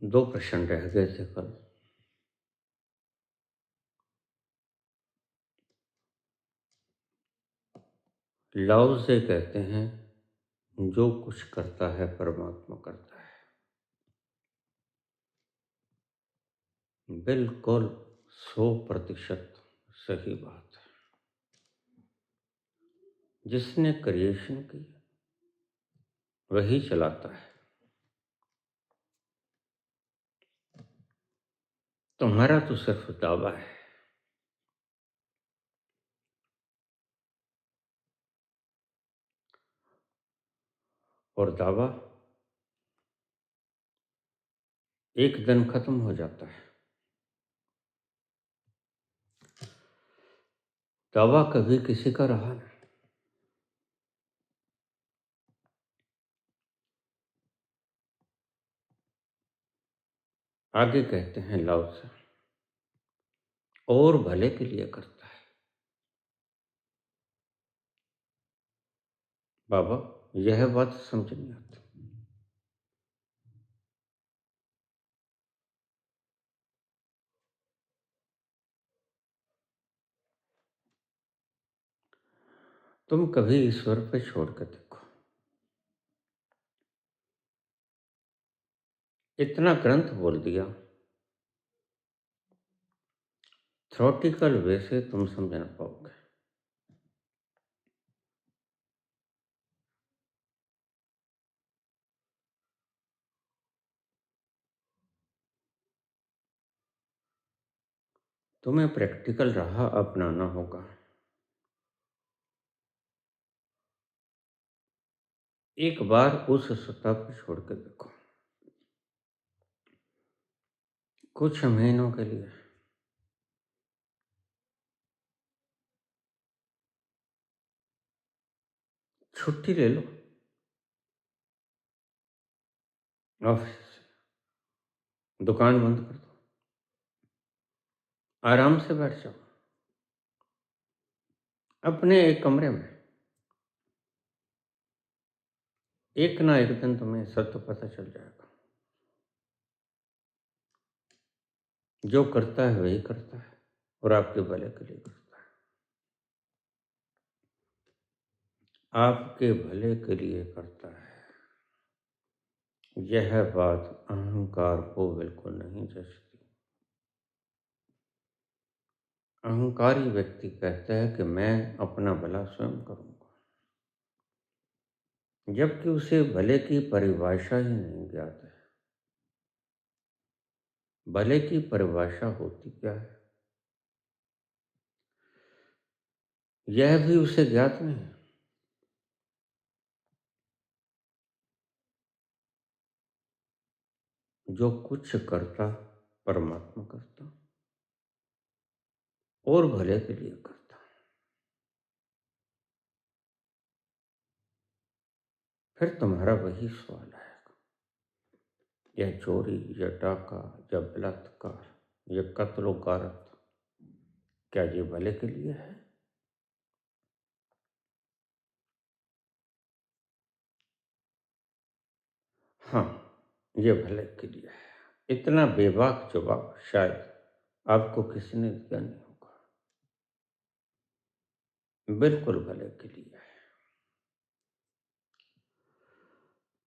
दो प्रश्न रह गए थे कल। लाओ से कहते हैं, जो कुछ करता है परमात्मा करता है। बिल्कुल 100% सही बात है। जिसने क्रिएशन की वही चलाता है। तुम्हारा तो सिर्फ दावा है। और दावा एक दिन खत्म हो जाता है। दावा कभी किसी का रहा नहीं। आगे कहते हैं लाओ से, और भले के लिए करता है। बाबा यह बात समझ नहीं आती। तुम कभी ईश्वर पे छोड़ कर देखो। इतना ग्रंथ बोल दिया, थ्योरेटिकल वे से तुम समझ ना पाओगे। तुम्हें प्रैक्टिकल राह अपनाना होगा। एक बार उस सत्ता पर छोड़ कर देखो, कुछ महीनों के लिए। छुट्टी ले लो ऑफिस से, दुकान बंद कर दो, आराम से बैठ जाओ अपने एक कमरे में। एक ना एक दिन तुम्हें सत्य पता चल जाएगा। जो करता है वही करता है, और आपके भले के लिए करता है। आपके भले के लिए करता है। यह बात अहंकार को बिल्कुल नहीं जचती। अहंकारी व्यक्ति कहता है कि मैं अपना भला स्वयं करूंगा, जबकि उसे भले की परिभाषा ही नहीं ज्ञात है। भले की परिभाषा होती क्या है, यह भी उसे ज्ञात नहीं। जो कुछ करता परमात्मा करता, और भले के लिए करता। फिर तुम्हारा वही सवाल है, यह चोरी, यह डाका, यह बलात्कार, यह कत्ल गारत, क्या ये भले के लिए है? हाँ, ये भले के लिए है। इतना बेबाक जवाब शायद आपको किसी ने दिया नहीं होगा। बिल्कुल भले के लिए है।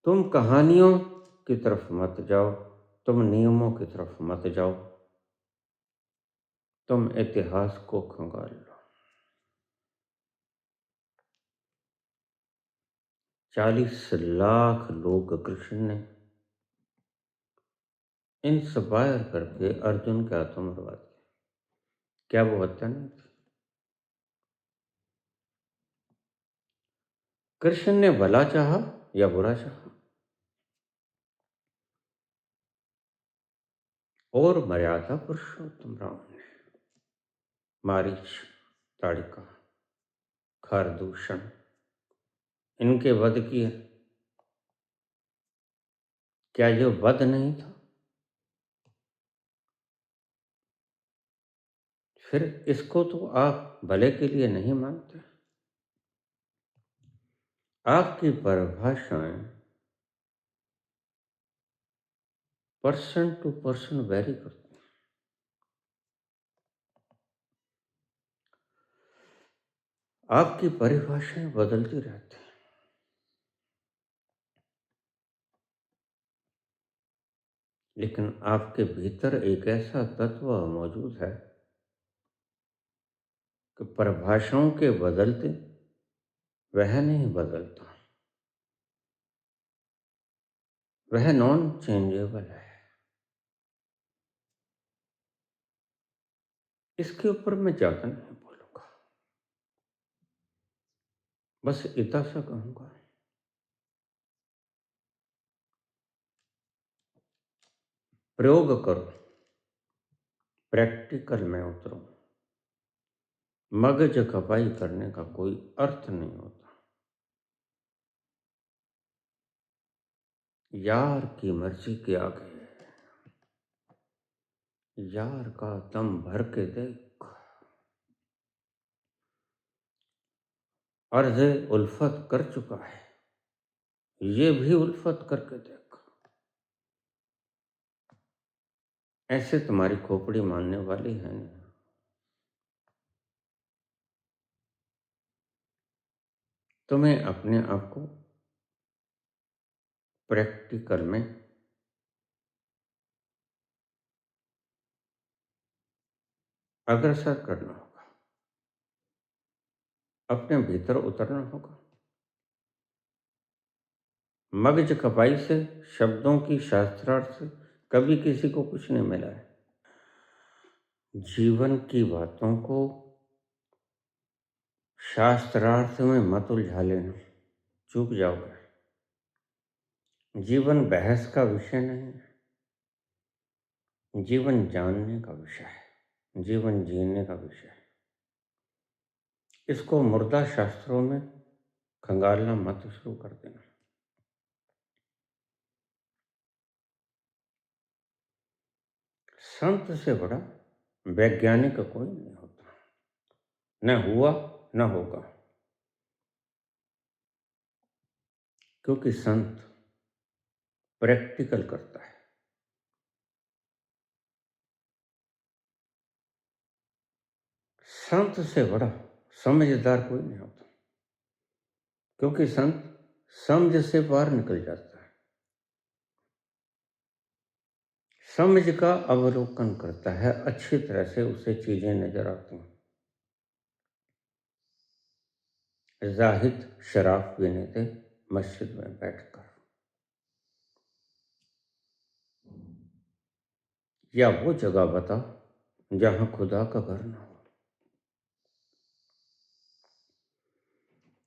तुम कहानियों की तरफ मत जाओ, तुम नियमों की तरफ मत जाओ, तुम इतिहास को खंगाल लो। 40 लाख लोग कृष्ण ने इंस्पायर करके अर्जुन के हाथों मरवा दिए। क्या वो हत्या नहीं थी? कृष्ण ने भला चाहा या बुरा चाहा? और मर्यादा पुरुषोत्तम राम ने मारीच, ताड़िका, खारदूषण, इनके वध किए। क्या ये वध नहीं था? फिर इसको तो आप भले के लिए नहीं मानते। आपकी परिभाषाएं पर्सन टू पर्सन वेरी करते हैं। आपकी परिभाषाएं बदलती रहती हैं, लेकिन आपके भीतर एक ऐसा तत्व मौजूद है कि परिभाषाओं के बदलते वह नहीं बदलता, वह नॉन चेंजेबल है। इसके ऊपर मैं ज्यादा नहीं बोलूंगा, बस इतना सा कहूंगा, प्रयोग करो, प्रैक्टिकल में उतरो। मगज खपाई करने का कोई अर्थ नहीं होता। यार की मर्जी के आगे यार का दम भर के देख, अर्ज़ उल्फत कर चुका है, ये भी उल्फत करके देख। ऐसे तुम्हारी खोपड़ी मानने वाली है नहीं। तुम्हें अपने आप को प्रैक्टिकल में अग्रसर करना होगा, अपने भीतर उतरना होगा। मगज खपाई से, शब्दों की शास्त्रार्थ से कभी किसी को कुछ नहीं मिला है। जीवन की बातों को शास्त्रार्थ में मत उलझा लेना, चूक जाओगे। जीवन बहस का विषय नहीं है, जीवन जानने का विषय है, जीवन जीने का विषय है। इसको मुर्दा शास्त्रों में खंगालना मत शुरू कर देना। संत से बड़ा वैज्ञानिक कोई नहीं होता, न हुआ न होगा, क्योंकि संत प्रैक्टिकल करता है। संत से बड़ा समझदार कोई नहीं होता, क्योंकि संत समझ से पार निकल जाता है, समझ का अवलोकन करता है, अच्छी तरह से उसे चीजें नजर आती हैं। जाहिद शराब पीने थे मस्जिद में बैठकर, या वो जगह बता जहां खुदा का घर ना हो,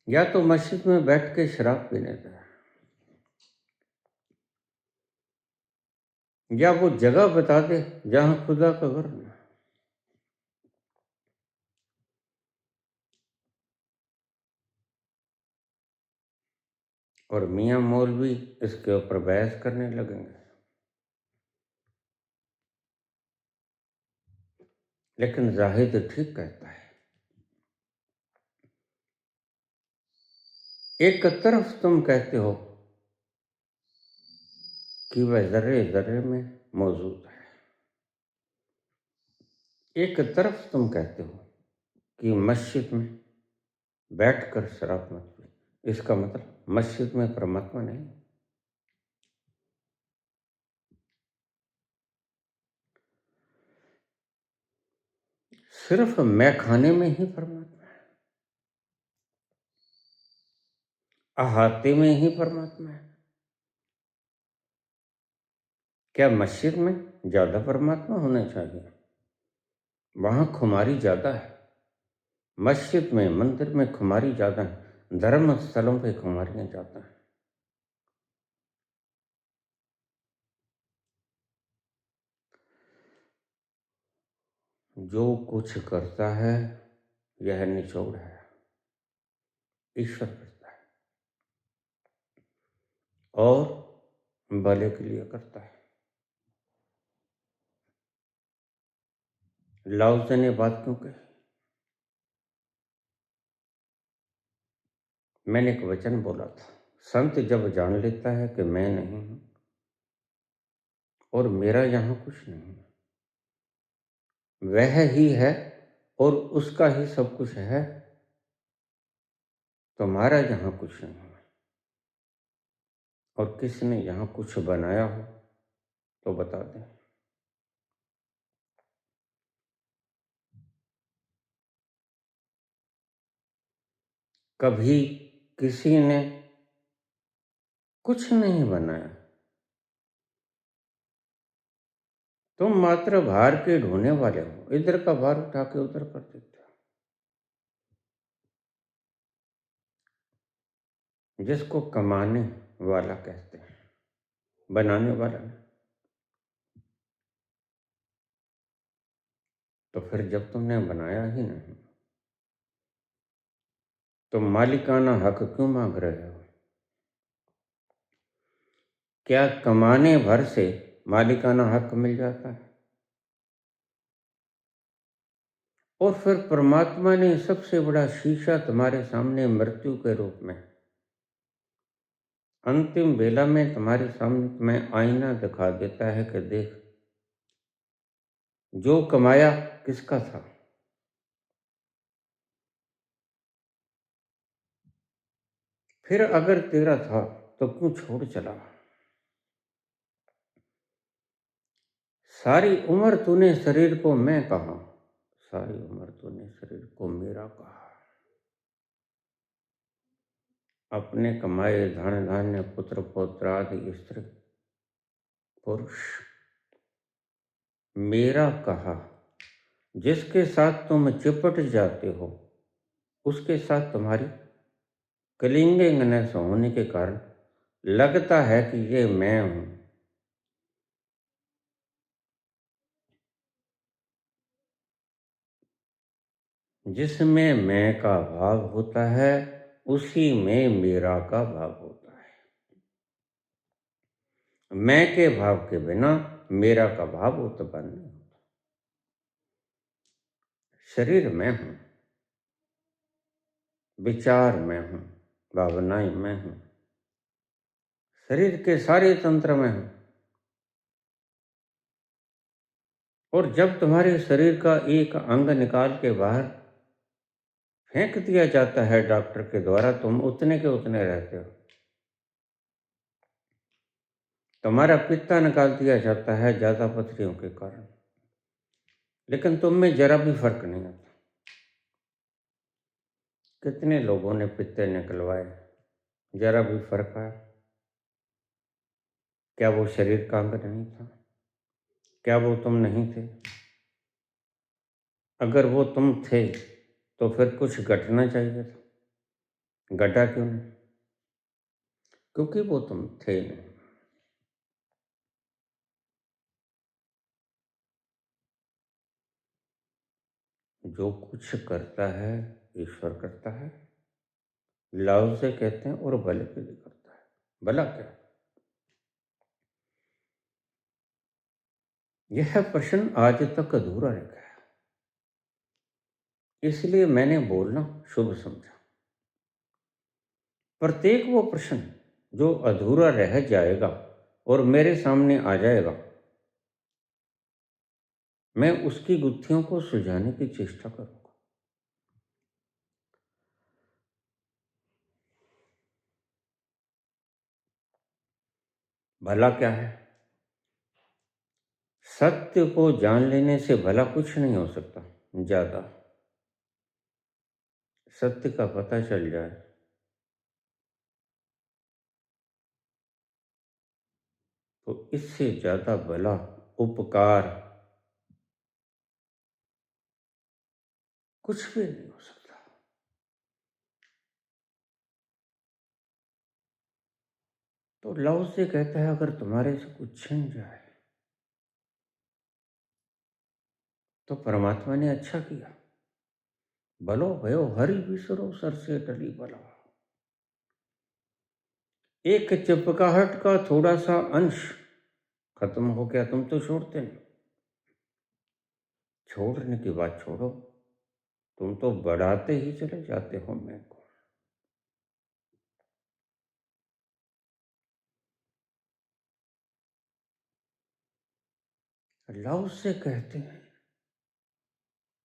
या तो मस्जिद में बैठ के शराब पीने थे, या वो जगह बता दे जहां खुदा का घर ना। और मियाँ मौलवी इसके ऊपर बहस करने लगेंगे, लेकिन जाहिद ठीक कहता है। एक तरफ तुम कहते हो कि वह जर्रे जर्रे में मौजूद है, एक तरफ तुम कहते हो कि मस्जिद में बैठकर शराब मत पी। इसका मतलब मस्जिद में परमात्मा नहीं, सिर्फ मैं खाने में ही परमात्मा है, अहाते में ही परमात्मा है। क्या मस्जिद में ज्यादा परमात्मा होना चाहिए? वहां खुमारी ज्यादा है, मस्जिद में मंदिर में खुमारी ज्यादा है, धर्म स्थलों पे खुमारियां ज्यादा है। जो कुछ करता है यह निचोड़ है, ईश्वर करता है और भले के लिए करता है। लाओत्से ने बात क्यों कही? मैंने एक वचन बोला था, संत जब जान लेता है कि मैं नहीं हूं, और मेरा यहाँ कुछ नहीं है। वह ही है और उसका ही सब कुछ है। तुम्हारा यहाँ कुछ नहीं है। और किसने यहाँ कुछ बनाया हो तो बता दें। कभी किसी ने कुछ नहीं बनाया। तुम मात्र भार के ढोने वाले हो, इधर का भार उठा के उधर कर देते हो। जिसको कमाने वाला कहते हैं, बनाने वाला नहीं। तो फिर जब तुमने बनाया ही नहीं तो मालिकाना हक क्यों मांग रहे हो? क्या कमाने भर से मालिकाना हक मिल जाता है? और फिर परमात्मा ने सबसे बड़ा शीशा तुम्हारे सामने मृत्यु के रूप में, अंतिम बेला में तुम्हारे सामने तुम्हें आईना दिखा देता है कि देख, जो कमाया किसका था? फिर अगर तेरा था तो क्यों छोड़ चला? सारी उम्र तूने शरीर को मैं कहा, सारी उम्र तूने शरीर को मेरा कहा। अपने कमाए धन धान्य पुत्र पौत्र आदि स्त्री पुरुष मेरा कहा। जिसके साथ तुम चिपट जाते हो उसके साथ तुम्हारी कलिंगनेस होने के कारण लगता है कि ये मैं हूं। जिसमें मैं का भाव होता है उसी में मेरा का भाव होता है। मैं के भाव के बिना मेरा का भाव उत्पन्न नहीं होता। शरीर मैं हूं, विचार मैं हूं, भावनाएं मैं हूं, शरीर के सारे तंत्र में हूं। और जब तुम्हारे शरीर का एक अंग निकाल के बाहर फेंक दिया जाता है डॉक्टर के द्वारा, तुम उतने के उतने रहते हो। तुम्हारा पित्ता निकाल दिया जाता है ज्यादा पथरियों के कारण, लेकिन तुम में जरा भी फर्क नहीं आता। कितने लोगों ने पित्ते निकलवाए, जरा भी फर्क आया? क्या वो शरीर का अंग नहीं था? क्या वो तुम नहीं थे? अगर वो तुम थे तो फिर कुछ घटना चाहिए था, घटा क्यों नहीं? क्योंकि वो तुम थे नहीं। जो कुछ करता है ईश्वर करता है, लाओ से कहते हैं, और भले के लिए करता है। भला क्या? यह प्रश्न आज तक अधूरा रह गया, इसलिए मैंने बोलना शुभ समझा। प्रत्येक वो प्रश्न जो अधूरा रह जाएगा और मेरे सामने आ जाएगा, मैं उसकी गुत्थियों को सुलझाने की चेष्टा करूंगा। भला क्या है? सत्य को जान लेने से भला कुछ नहीं हो सकता। ज्यादा सत्य का पता चल जाए तो इससे ज्यादा भला उपकार कुछ भी नहीं हो सकता। तो लव से कहता है, अगर तुम्हारे से कुछ छिन जाए तो परमात्मा ने अच्छा किया। भलो भयो हरि बिसरो सर से टली बला। एक चिपकाहट का थोड़ा सा अंश खत्म हो गया, तुम तो छोड़ते नहीं। छोड़ने की बात छोड़ो, तुम तो बढ़ाते ही चले जाते हो मैं को। लव से कहते हैं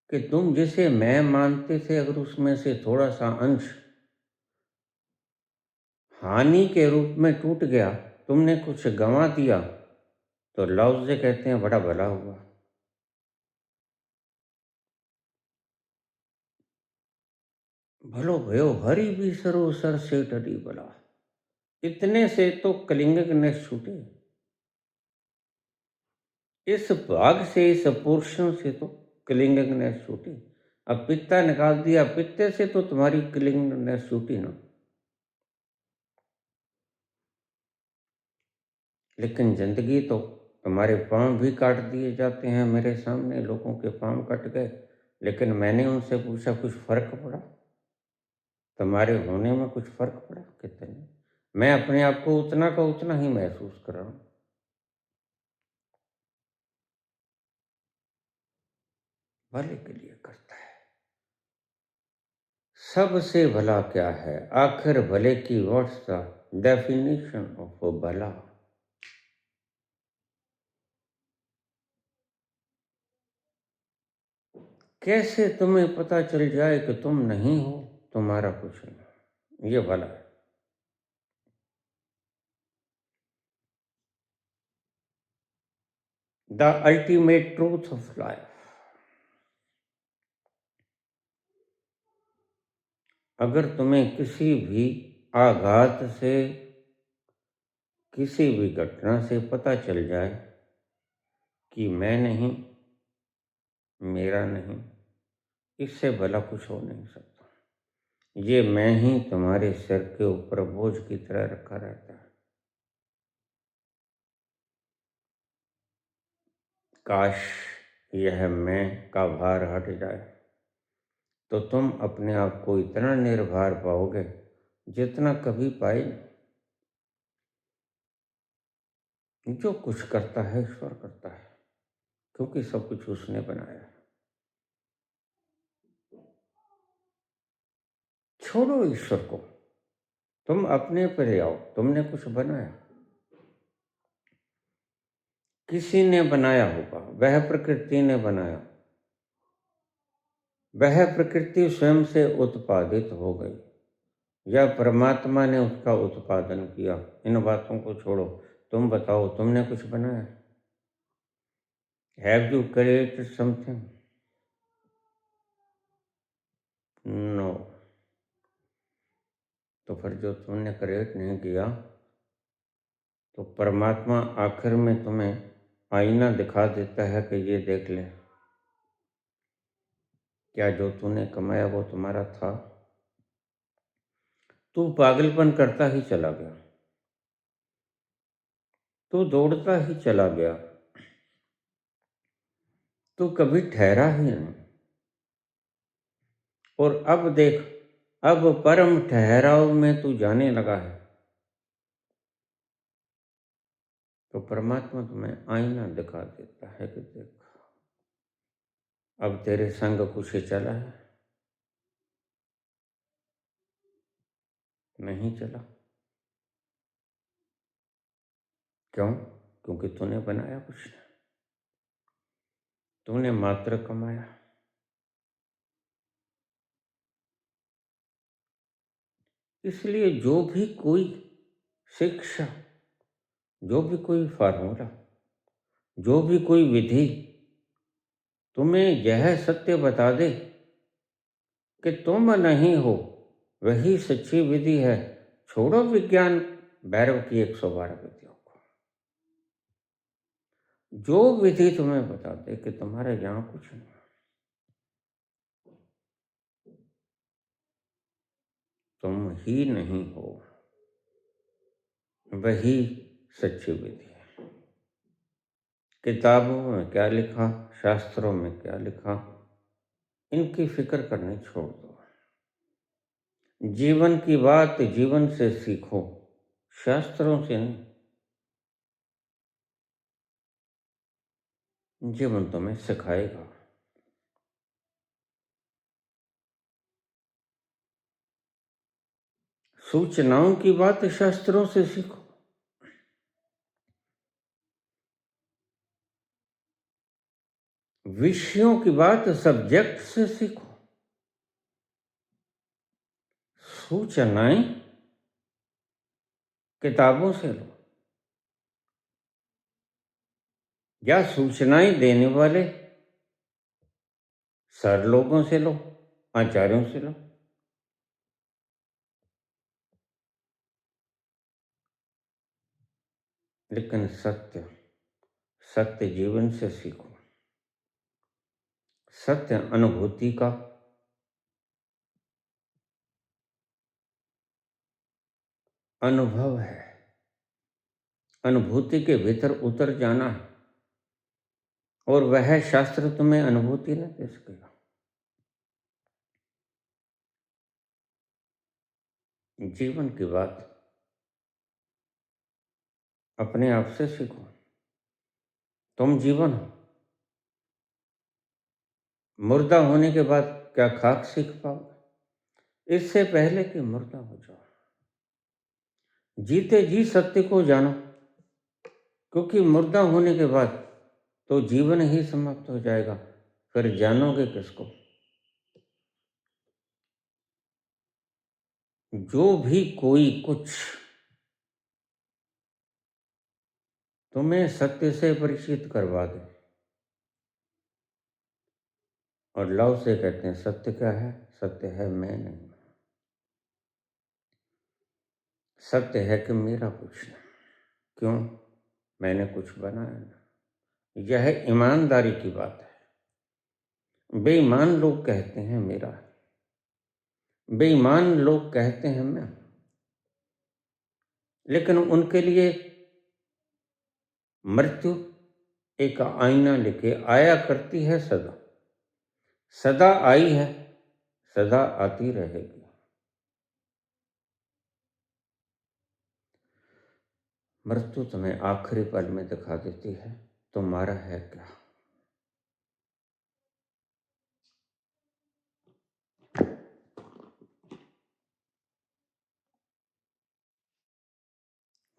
कि तुम जिसे मैं मानते थे, अगर उसमें से थोड़ा सा अंश हानि के रूप में टूट गया, तुमने कुछ गंवा दिया, तो लव से कहते हैं बड़ा भला हुआ। भलो भयो हरि बिसरो सर से डरी बला। इतने से तो कलिंग ने छूटे, इस भाग से, इस पोर्शन से तो कलिंग ने छूटी। अब पित्ता निकाल दिया, पित्ते से तो तुम्हारी कलिंग ने छूटी ना। लेकिन जिंदगी तो तुम्हारे पांव भी काट दिए जाते हैं। मेरे सामने लोगों के पांव कट गए, लेकिन मैंने उनसे पूछा कुछ फर्क पड़ा? तुम्हारे होने में कुछ फर्क पड़ा? कहते नहीं, मैं अपने आप को उतना का उतना ही महसूस कर रहा हूं। भले के लिए करता है। सबसे भला क्या है आखिर? भले की व्हाट्स द डेफिनेशन ऑफ भला? कैसे तुम्हें पता चल जाए कि तुम नहीं हो, तुम्हारा कुछ नहीं, ये भला है। The ultimate truth of life. अगर तुम्हें किसी भी आघात से, किसी भी घटना से पता चल जाए कि मैं नहीं, मेरा नहीं, इससे भला कुछ हो नहीं सकता। ये मैं ही तुम्हारे सिर के ऊपर बोझ की तरह रखा रहता है। काश यह मैं का भार हट जाए, तो तुम अपने आप को इतना निर्भर पाओगे जितना कभी पाए नहीं। जो कुछ करता है ईश्वर करता है, क्योंकि सब कुछ उसने बनाया है। छोड़ो ईश्वर को, तुम अपने पर ले आओ। तुमने कुछ बनाया, किसी ने बनाया होगा, वह प्रकृति ने बनाया, वह प्रकृति स्वयं से उत्पादित हो गई या परमात्मा ने उसका उत्पादन किया। इन बातों को छोड़ो, तुम बताओ तुमने कुछ बनाया? Have you created something? No. तो फिर जो तुमने क्रिएट नहीं किया, तो परमात्मा आखिर में तुम्हें आईना दिखा देता है कि ये देख ले, क्या जो तूने कमाया वो तुम्हारा था? तू पागलपन करता ही चला गया, तू दौड़ता ही चला गया, तू कभी ठहरा ही नहीं। और अब देख, अब परम ठहराव में तू जाने लगा है। तो परमात्मा तुम्हें आईना दिखा देता है कि देख, अब तेरे संग कुछ चला है? नहीं चला। क्यों? क्योंकि तूने बनाया कुछ नहीं, तूने मात्र कमाया। इसलिए जो भी कोई शिक्षा, जो भी कोई फार्मूला, जो भी कोई विधि तुम्हें यह सत्य बता दे कि तुम नहीं हो, वही सच्ची विधि है। छोड़ो विज्ञान भैरव की 112 विधियों को। जो विधि तुम्हें बता दे कि तुम्हारे यहाँ कुछ नहीं, तुम ही नहीं हो, वही सच्ची विधि है। किताबों में क्या लिखा, शास्त्रों में क्या लिखा, इनकी फिक्र करनी छोड़ दो। जीवन की बात जीवन से सीखो, शास्त्रों से नहीं। जीवन तुम्हें सिखाएगा। सूचनाओं की बात शास्त्रों से सीखो। विषयों की बात सब्जेक्ट से सीखो। सूचनाएं किताबों से लो या सूचनाएं देने वाले सर लोगों से लो, आचार्यों से लो। लेकिन सत्य जीवन से सीखो। सत्य अनुभूति का अनुभव है। अनुभूति के भीतर उतर जाना है और वह शास्त्र तुम्हें अनुभूति न दे सकेगा। जीवन की बात अपने आप से सीखो। तुम जीवन हो। मुर्दा होने के बाद क्या खाक सीख पाओगे? इससे पहले कि मुर्दा हो जाओ, जीते जी सत्य को जानो, क्योंकि मुर्दा होने के बाद तो जीवन ही समाप्त हो जाएगा। फिर जानोगे किसको? जो भी कोई कुछ तुम्हें सत्य से परिचित करवा दे, और लव से कहते हैं सत्य क्या है? सत्य है मैं नहीं। सत्य है कि मेरा कुछ नहीं। क्यों? मैंने कुछ बनाया ना। यह ईमानदारी की बात है। बेईमान लोग कहते हैं मेरा है, बेईमान लोग कहते हैं मैं, लेकिन उनके लिए मृत्यु एक आईना लेके आया करती है। सदा सदा आई है, सदा आती रहेगी। मृत्यु तुम्हें आखिरी पल में दिखा देती है तुम्हारा है क्या।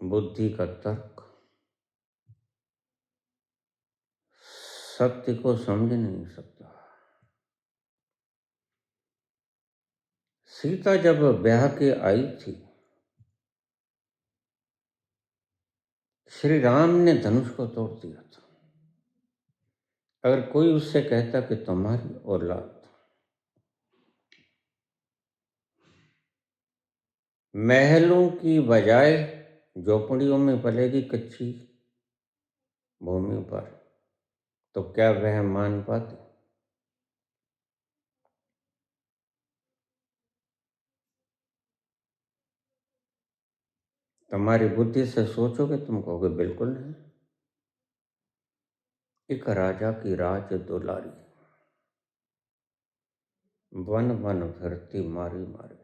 बुद्धि का तर्क सत्य को समझ नहीं सकता। सीता जब ब्याह के आई थी, श्री राम ने धनुष को तोड़ दिया था। अगर कोई उससे कहता कि तुम्हारी औलाद महलों की बजाय झोपड़ियों में पलेगी कच्ची भूमि पर, तो क्या वह मान पाते? तुम्हारी बुद्धि से सोचोगे तुम कहोगे बिल्कुल नहीं। एक राजा की राज दुलारी, वन वन फिरती मारी मारी।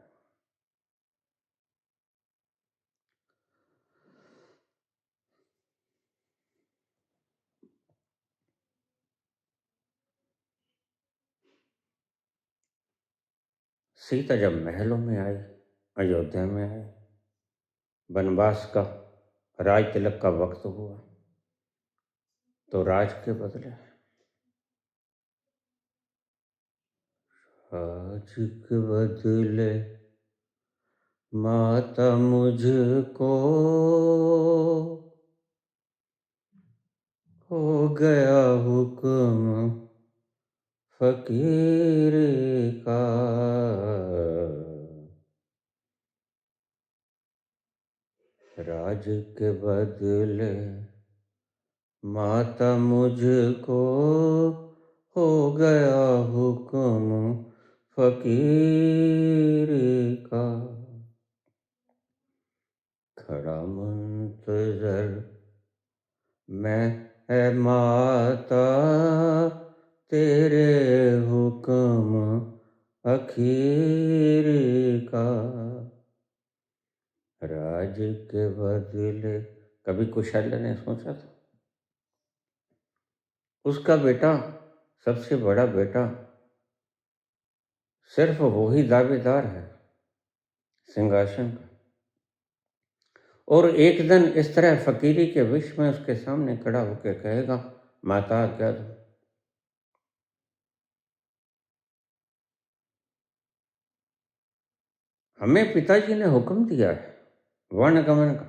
सीता जब महलों में आई, अयोध्या में आई, वनवास का राज तिलक का वक्त हुआ, तो राज के बदले राज के बदले माता मुझको हो गया हुक्म फकीर का। राज के बदले माता मुझको हो गया हुक्म फकीर का। खड़ा मुंतजर मैं है माता तेरे हुक्म अखीर का। राज के बदले कभी कुशल ने सोचा था उसका बेटा, सबसे बड़ा बेटा, सिर्फ वही दावेदार है सिंहासन का, और एक दिन इस तरह फकीरी के विष में उसके सामने खड़ा होकर कहेगा माता क्या दो? हमें पिताजी ने हुक्म दिया है वर्णगमन का,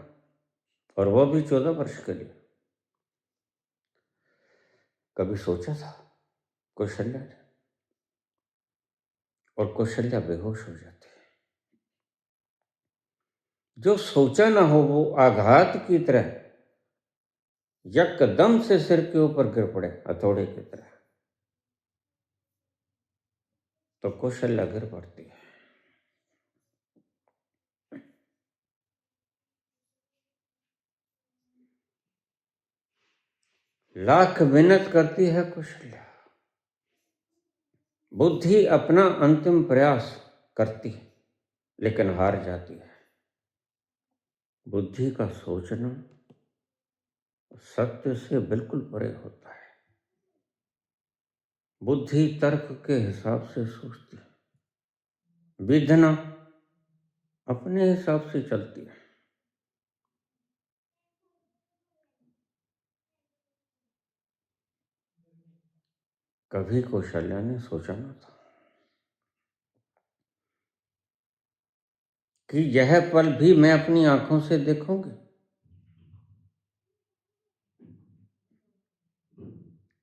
और वो भी 14 वर्ष के लिए। कभी सोचा था कौशल्या ने? और कौशल्या बेहोश हो जाती है। जो सोचा ना हो वो आघात की तरह यकदम से सिर के ऊपर गिर पड़े हथौड़े की तरह, तो कौशल्या गिर पड़ती है। लाख मिन्नत करती है कौशल्या, बुद्धि अपना अंतिम प्रयास करती है लेकिन हार जाती है। बुद्धि का सोचना सत्य से बिल्कुल परे होता है। बुद्धि तर्क के हिसाब से सोचती है, विधना अपने हिसाब से चलती है। कभी कौशल्या ने सोचा न था कि यह पल भी मैं अपनी आंखों से देखूंगी,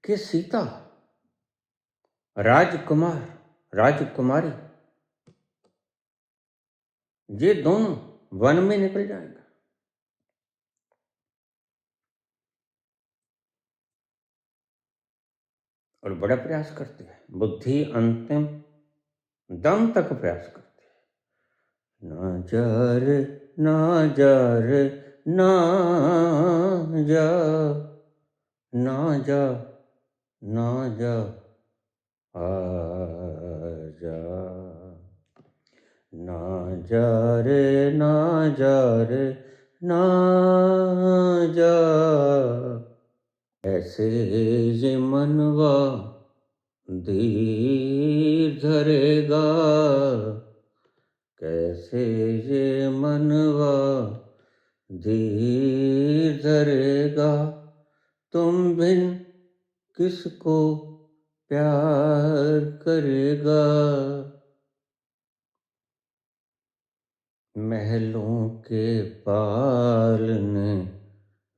कि सीता, राजकुमार, राजकुमारी, ये दोनों वन में निकल जाएंगे। और बड़ा प्रयास करती है, बुद्धि अंतिम दम तक प्रयास करती है। ना जा रे, ना जा रे, ना जा, ना जा, ना जा, आ जा, ना जा रे, ना जा रे, ना जा। ऐसे ये मनवा धीर धरेगा, कैसे ये मनवा धीर धरेगा, तुम बिन किसको प्यार करेगा। महलों के पालने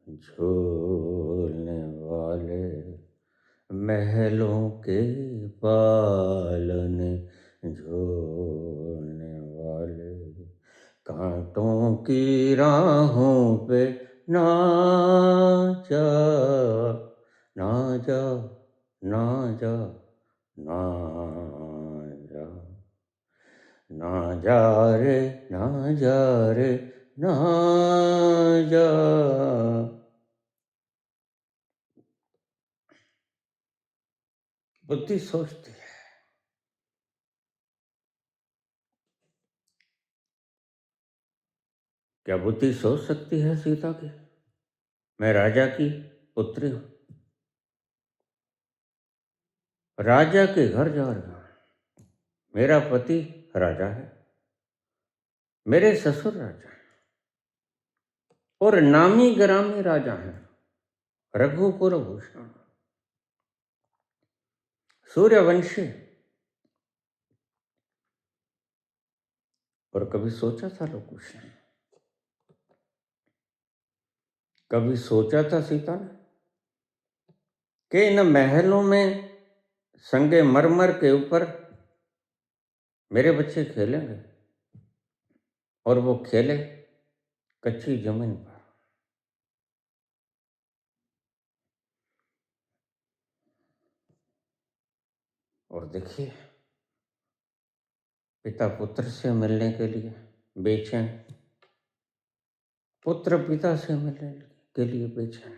झूलने वाले, महलों के पालने झूलने वाले, कांटों की राहों पे ना जा, ना जा, ना जा, ना जा, ना जा रे, ना जा रे, ना जा। बुद्धि सोचती है, क्या बुद्धि सोच सकती है सीता की? मैं राजा की पुत्री हूं, राजा के घर जा रहा हूं, मेरा पति राजा है, मेरे ससुर राजा है, और नामी ग्रामी राजा है, रघुकुल भूषण, सूर्यवंशी। और कभी सोचा था लोकुश ने, कभी सोचा था सीता ने कि इन महलों में संगे मरमर के ऊपर मेरे बच्चे खेलेंगे, और वो खेले कच्ची जमीन पर। और देखिए, पिता पुत्र से मिलने के लिए बेचैन, पुत्र पिता से मिलने के लिए बेचैन।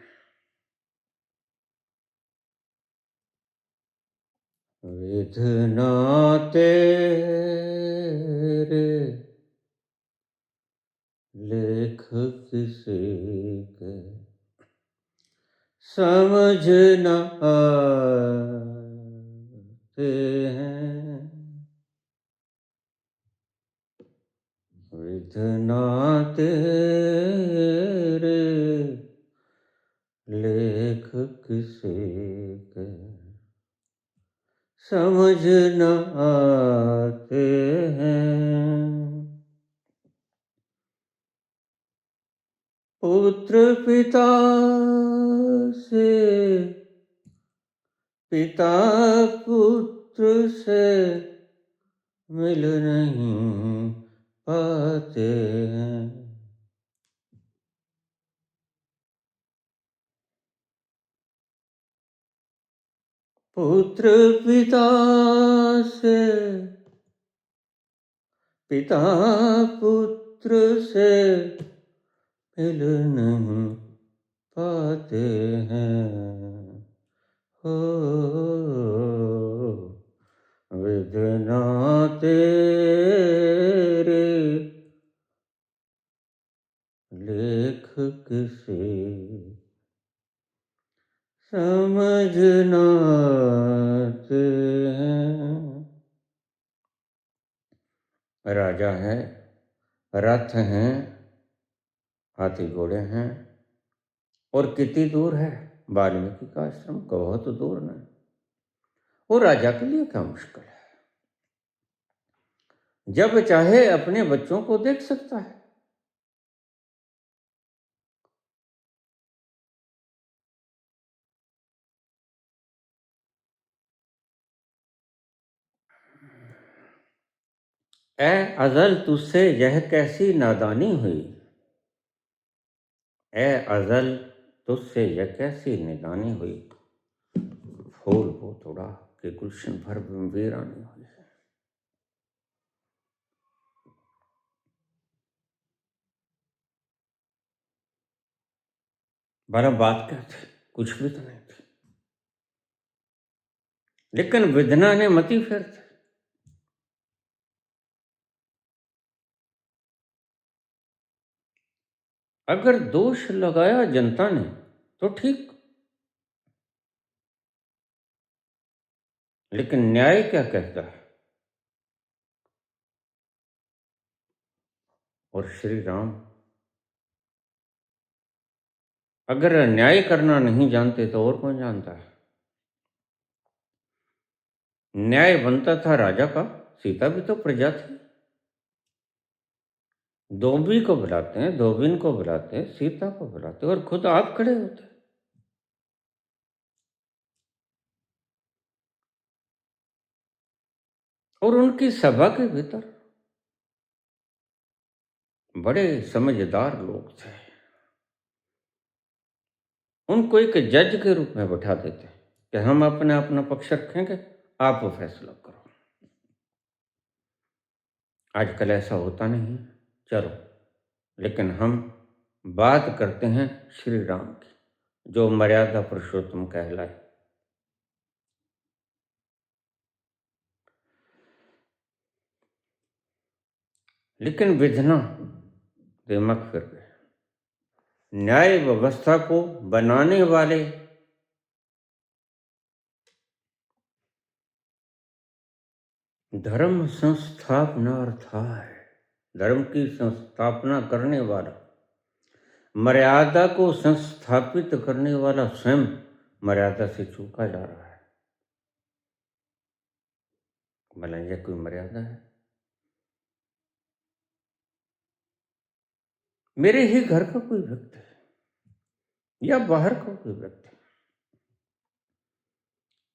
विधना तेरे लेख किसे के समझ न आते हैं, विधना तेरे लेख किसे के समझ न आते हैं। पुत्र पिता से, पिता पुत्र से मिल नहीं पाते हैं। पुत्र पिता से, पिता पुत्र से मिल नहीं पाते हैं। हो वेदना तेरे लेख किसे समझना आते हैं। राजा है, रथ हैं, हाथी घोड़े हैं, और कितनी दूर है वाल्मीकि का आश्रम, बहुत दूर नहीं। वो राजा के लिए क्या मुश्किल है, जब चाहे अपने बच्चों को देख सकता है। ऐ अज़ल तुझसे यह कैसी नादानी हुई, ऐ अज़ल तुझसे यह कैसी नादानी हुई। फूल वो तोड़ा कि गुलशन भर वीरानी हुई है। भला बात क्या थी, कुछ भी तो नहीं थी, लेकिन विधना ने मति फेर दी। अगर दोष लगाया जनता ने तो ठीक, लेकिन न्याय क्या कहता है। और श्री राम अगर न्याय करना नहीं जानते तो और कौन जानता है। न्याय बनता था राजा का, सीता भी तो प्रजा थी। धोबी को बुलाते हैं, धोबिन को बुलाते हैं, सीता को बुलाते हैं, और खुद आप खड़े होते हैं। और उनकी सभा के भीतर बड़े समझदार लोग थे, उनको एक जज के रूप में बैठा देते कि हम अपना पक्ष रखेंगे, आप वो फैसला करो। आजकल ऐसा होता नहीं, चलो, लेकिन हम बात करते हैं श्री राम की, जो मर्यादा पुरुषोत्तम कहलाए। लेकिन विधना दिमाग फिर गए। न्याय व्यवस्था को बनाने वाले धर्म संस्थापनार्थाय, धर्म की संस्थापना करने वाला, मर्यादा को संस्थापित करने वाला स्वयं मर्यादा से चूका जा रहा है। भला यह कोई मर्यादा है। मेरे ही घर का कोई व्यक्ति या बाहर का कोई व्यक्ति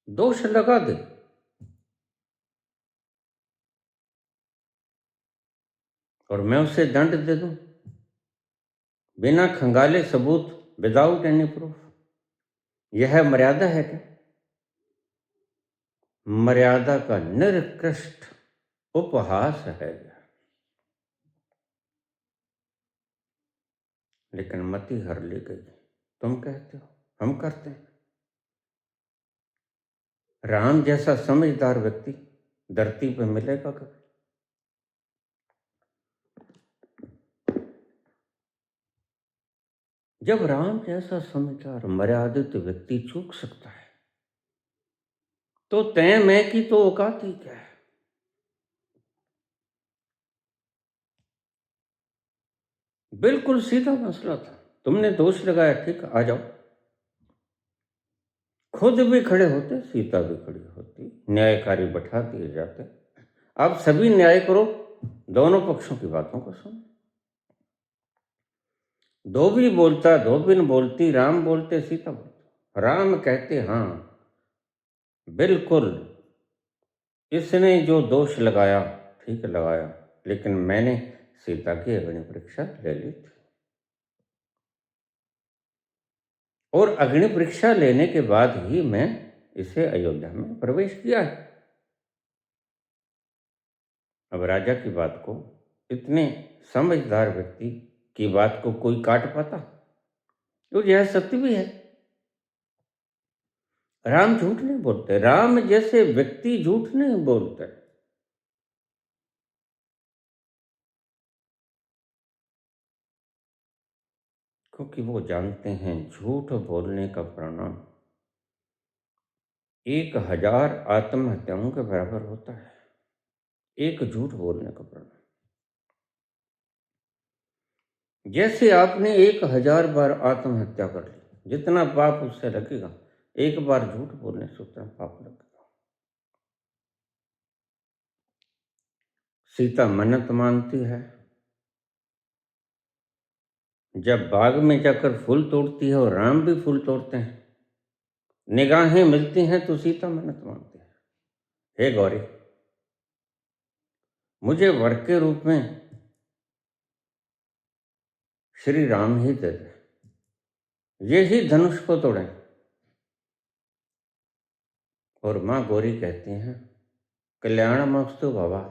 दोष लगा दे, और मैं उसे दंड दे दूं बिना खंगाले सबूत, विदाउट एनी प्रूफ, यह मर्यादा है क्या। मर्यादा का निकृष्ट उपहास है। लेकिन मति हर ले गई। तुम कहते हो, हम करते हैं। राम जैसा समझदार व्यक्ति धरती पर मिलेगा कभी। जब राम जैसा समझदार मर्यादित व्यक्ति चूक सकता है, तो तय मैं की तो औकात ही क्या है। बिल्कुल सीधा मसला था। तुमने दोष लगाया, ठीक, आ जाओ। खुद भी खड़े होते, सीता भी खड़ी होती, न्यायकारी बैठा दिए जाते। अब सभी न्याय करो, दोनों पक्षों की बातों को सुनो। धोबी बोलता, धोबिन बोलती, राम बोलते, सीता बोलती। राम कहते हाँ बिल्कुल, इसने जो दोष लगाया ठीक लगाया, लेकिन मैंने सीता की अग्नि परीक्षा ले ली थी, और अग्नि परीक्षा लेने के बाद ही मैं इसे अयोध्या में प्रवेश किया है। अब राजा की बात को, इतने समझदार व्यक्ति की बात को कोई काट पाता? तो यह सत्य भी है। राम झूठ नहीं बोलते, राम जैसे व्यक्ति झूठ नहीं बोलते। क्योंकि वो जानते हैं झूठ बोलने का परिणाम 1000 आत्महत्याओं के बराबर होता है। एक झूठ बोलने का परिणाम। जैसे आपने 1000 बार आत्महत्या कर ली, जितना पाप उससे लगेगा, एक बार झूठ बोलने से उतना पाप लगेगा। सीता मन्नत मानती है, जब बाग में जाकर फूल तोड़ती है, और राम भी फूल तोड़ते हैं, निगाहें मिलती हैं तो सीता मन्नत मानती है, हे गौरी, मुझे वर के रूप में श्री राम ही दे दे, ये ही धनुष को तोड़ें। और माँ गौरी कहती हैं, कल्याणमस्तु बाबा,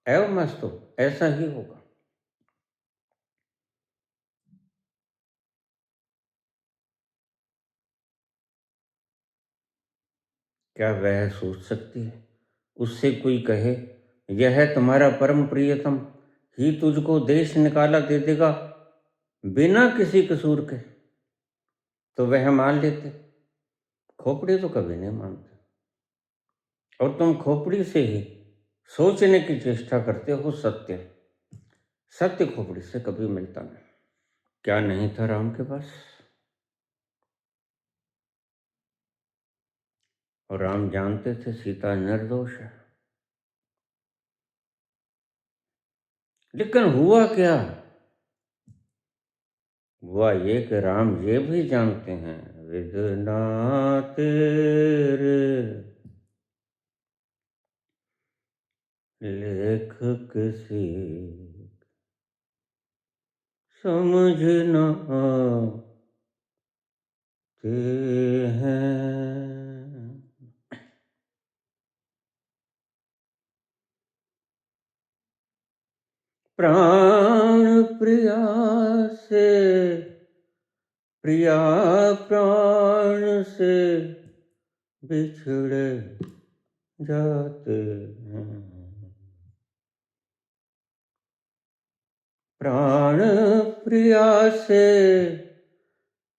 एवं मस्तु, ऐसा ही होगा। क्या वह सोच सकती है उससे कोई कहे, यह तुम्हारा परम प्रियतम ही तुझको देश निकाला दे देगा बिना किसी कसूर के? तो वह मान लेते। खोपड़ी तो कभी नहीं मानते, और तुम खोपड़ी से ही सोचने की चेष्टा करते हो सत्य। सत्य खोपड़ी से कभी मिलता नहीं। क्या नहीं था राम के पास? और राम जानते थे सीता निर्दोष है। लेकिन हुआ क्या? हुआ ये कि राम ये भी जानते हैं, विदना तेरे लेख किसी समझना ते हैं। प्राण प्रिया से, प्रिया प्राण से बिछड़े जाते हैं। प्राण प्रिया से,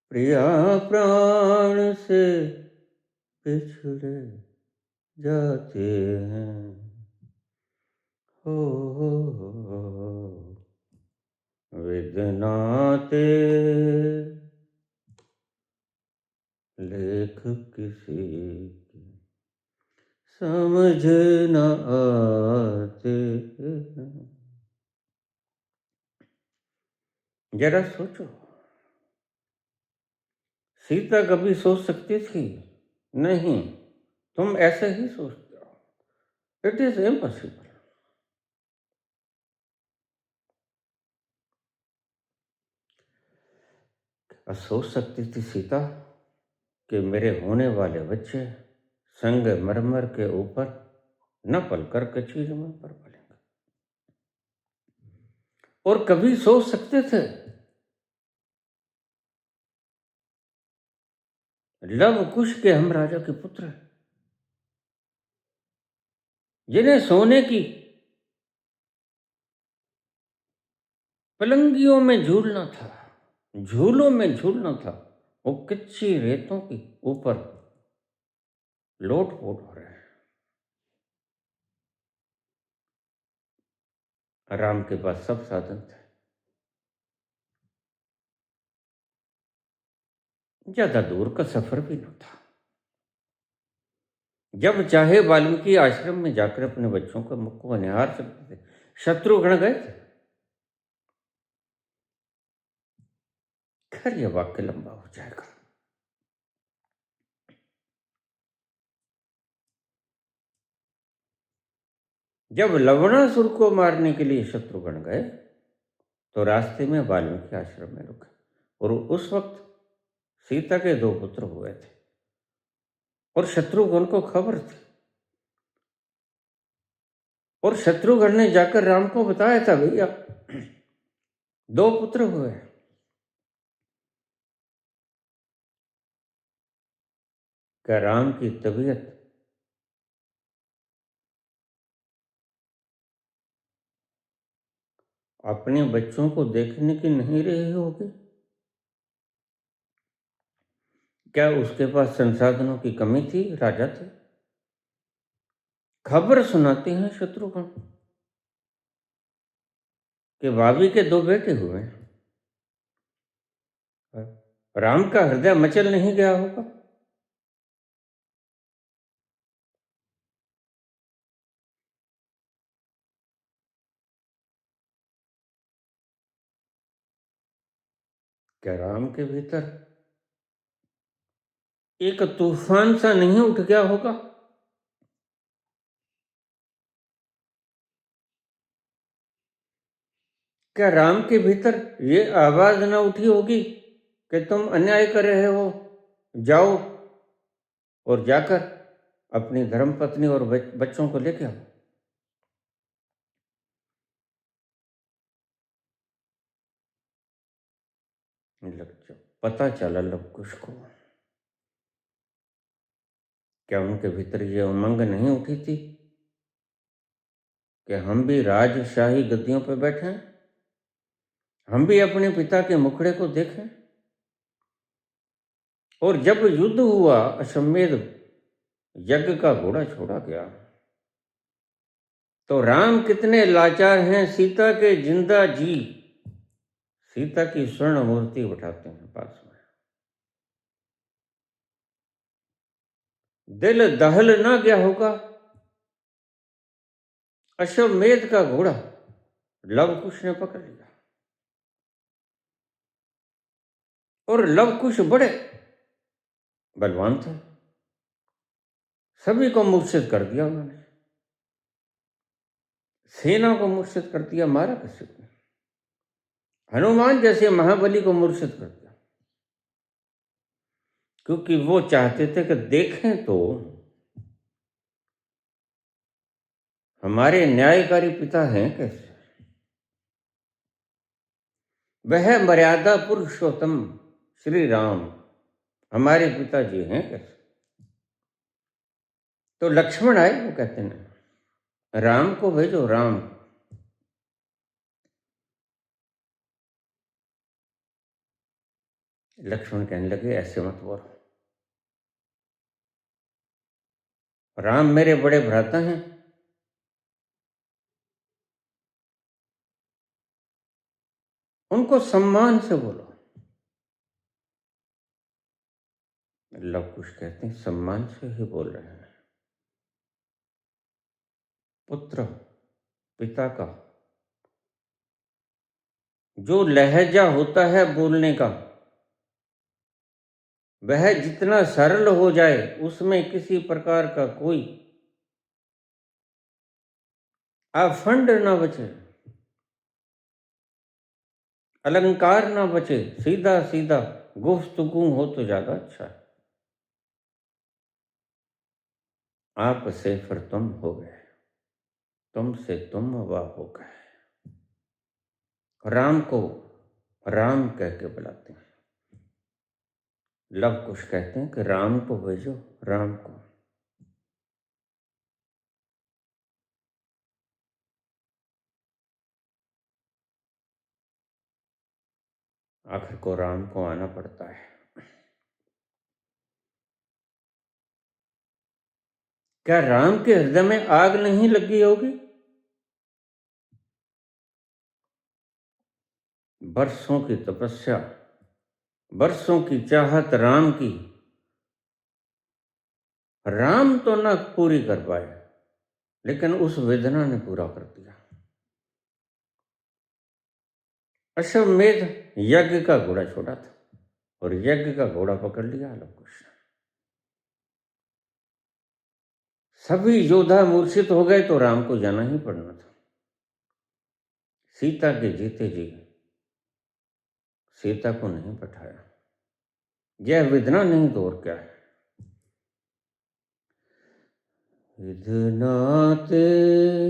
प्रिया प्राण से बिछड़े जाते हैं। हो विदनाते लेख किसी की समझ न आते। जरा सोचो, सीता कभी सोच सकती थी? नहीं, तुम ऐसे ही सोचते हो। It is impossible. सोच सकती थी सीता कि मेरे होने वाले बच्चे संगमरमर के ऊपर न पलकर कचीर में पर पलेंगे? और कभी सोच सकते थे लव कुश के हम राजा के पुत्र हैं, जिन्हें सोने की पलंगियों में झूलना था, झूलों में झूलना था, वो कच्ची रेतों के ऊपर लोट-पोट हो रहे हैं। राम के पास सब साधन थे, ज्यादा दूर का सफर भी न था। जब चाहे वाल्मीकि आश्रम में जाकर अपने बच्चों के मुख को निहार सकते थे। शत्रुघ्न गए थे, फिर यह वाक्य लंबा हो जाएगा। जब लवणासुर को मारने के लिए शत्रुघ्न गए तो रास्ते में वाल्मीकि आश्रम में रुके, और उस वक्त सीता के 2 पुत्र हुए थे और शत्रुघ्न को खबर थी, और शत्रुघ्न ने जाकर राम को बताया था, भैया 2 पुत्र हुए। क्या राम की तबीयत अपने बच्चों को देखने की नहीं रही होगी? क्या उसके पास संसाधनों की कमी थी? राजा थे। खबर सुनाते हैं शत्रुघ्न कि भाभी के 2 बेटे हुए। राम का हृदय मचल नहीं गया होगा? क्या राम के भीतर एक तूफान सा नहीं उठ गया होगा? क्या राम के भीतर ये आवाज न उठी होगी कि तुम अन्याय कर रहे हो, जाओ और जाकर अपनी धर्मपत्नी और बच्चों को लेके आओ? पता चला लव कुश को, क्या उनके भीतर ये उमंग नहीं उठी थी कि हम भी राजशाही गद्दियों पर बैठे, हम भी अपने पिता के मुखड़े को देखें? और जब युद्ध हुआ, अश्वमेध यज्ञ का घोड़ा छोड़ा गया, तो राम कितने लाचार हैं, सीता के जिंदा जी सीता की स्वर्ण मूर्ति उठाते हैं पास में। दिल दहल ना गया होगा? अश्वमेध का घोड़ा लव कुश ने पकड़ लिया, और लव कुश बड़े बलवान थे, सभी को मूर्छित कर दिया उन्होंने, सेना को मूर्छित कर दिया, मारा किसी को? हनुमान जैसे महाबली को मूर्छित कर दिया, क्योंकि वो चाहते थे कि देखें तो हमारे न्यायकारी पिता हैं कैसे, वह मर्यादा पुरुषोत्तम श्री राम हमारे पिताजी हैं कैसे। तो लक्ष्मण आए, वो कहते हैं राम को भेजो, राम। लक्ष्मण कहने लगे ऐसे मत बोलो, राम मेरे बड़े भ्राता हैं, उनको सम्मान से बोलो। लव कुश कहते हैं सम्मान से ही बोल रहे हैं, पुत्र पिता का जो लहजा होता है बोलने का, वह जितना सरल हो जाए, उसमें किसी प्रकार का कोई आफंड ना बचे, अलंकार ना बचे, सीधा सीधा गुफ्तगू हो तो ज्यादा अच्छा है। आप से फिर तुम हो गए, तुम से तुम वाह हो गए। राम को राम कह के बुलाते हैं। लव कुश कहते हैं कि राम को भेजो, राम को। आखिर को राम को आना पड़ता है। क्या राम के हृदय में आग नहीं लगी होगी? बरसों की तपस्या, बरसों की चाहत राम की, राम तो न पूरी कर पाए, लेकिन उस वेदना ने पूरा कर दिया। अश्वमेध यज्ञ का घोड़ा छोड़ा था, और यज्ञ का घोड़ा पकड़ लिया लव कुश ने। सभी योद्धा मूर्छित हो गए तो राम को जाना ही पड़ना था। सीता के जीते जी सीता को नहीं बैठाया। यह विधना नहीं तो और क्या है। विधना तेरे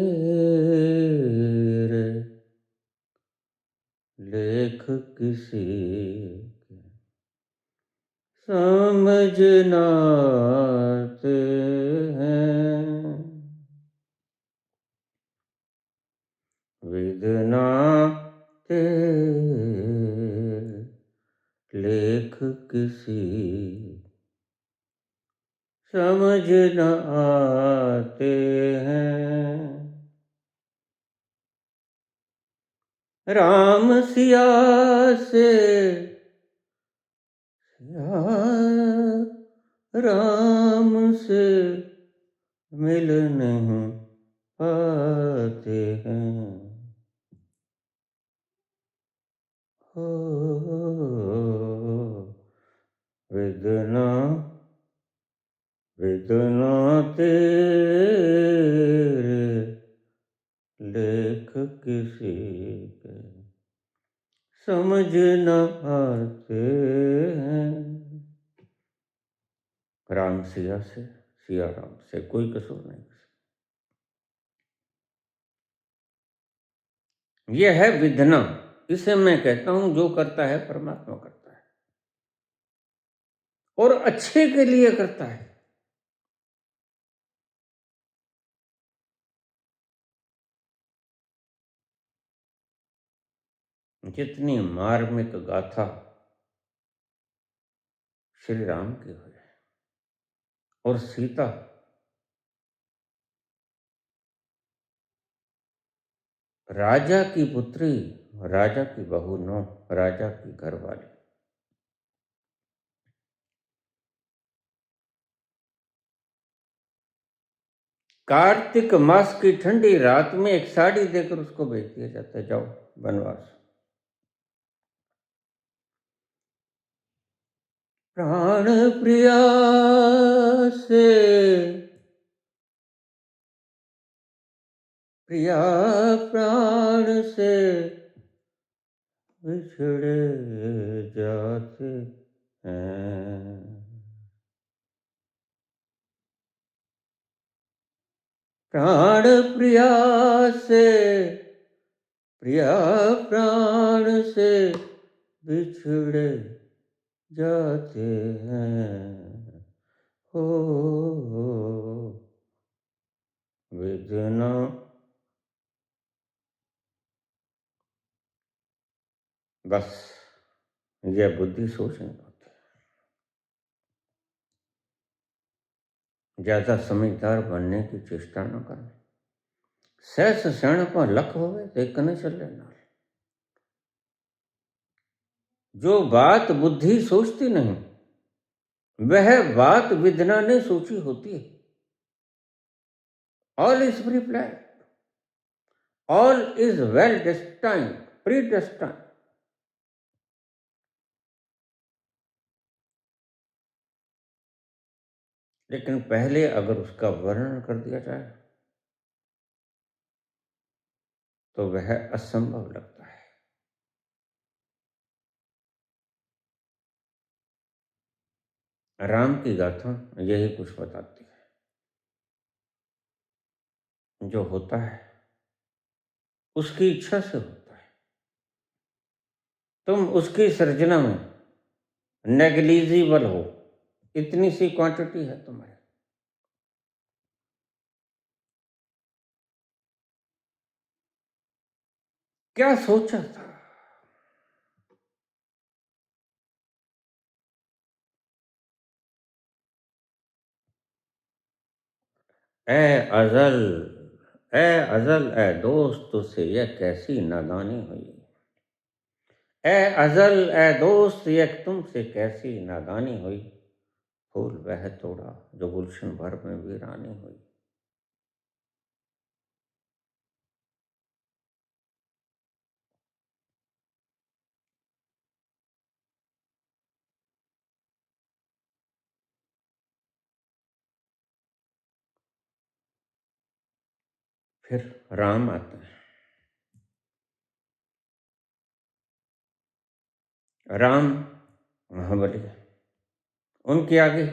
लेख किसी के समझ न आते हैं। विधना तेरे लेख किसी समझ न आते हैं। राम सिया से राम से मिल नहीं पाते हैं। हो वेदना वेदना तेरे लेख किसी के समझ न आते हैं। राम सिया से, सिया राम से कोई कसूर नहीं। यह है विधना। इसे मैं कहता हूं जो करता है परमात्मा करता है और अच्छे के लिए करता है। जितनी मार्मिक गाथा श्री राम की हुई है और सीता राजा की पुत्री, राजा की बहू नो, राजा की घरवाली। कार्तिक मास की ठंडी रात में एक साड़ी देकर उसको भेज दिया जाता है, जाओ वनवास। प्राण प्रिया से प्रिया प्राण से बिछड़े जाते हैं। प्राण प्रिया से प्रिया प्राण से बिछड़े जाते हैं। हो वेदना। बस यह बुद्धि सोच नहीं पाती। ज्यादा समझदार बनने की चेष्टा न करना। सहस शरण पर लख होवे तो एक न चले नाल। जो बात बुद्धि सोचती नहीं वह बात विधना ने सोची होती है। All is pre plan, all is well destined, pre destined. लेकिन पहले अगर उसका वर्णन कर दिया जाए तो वह असंभव लगता है। राम की गाथा यही कुछ बताती है। जो होता है उसकी इच्छा से होता है। तुम उसकी सृजना में नेग्लिजिबल हो, इतनी सी क्वांटिटी है तुम्हारी। क्या सोचा था। ए अजल, ए अजल, ए दोस्त तुझसे यह कैसी नादानी हुई। ए अजल, ए दोस्त यह तुमसे कैसी नादानी हुई। फूल वह तोड़ा जो गुलशन भर में वीरानी हुई। फिर राम आते हैं। राम महाबली, उनके आगे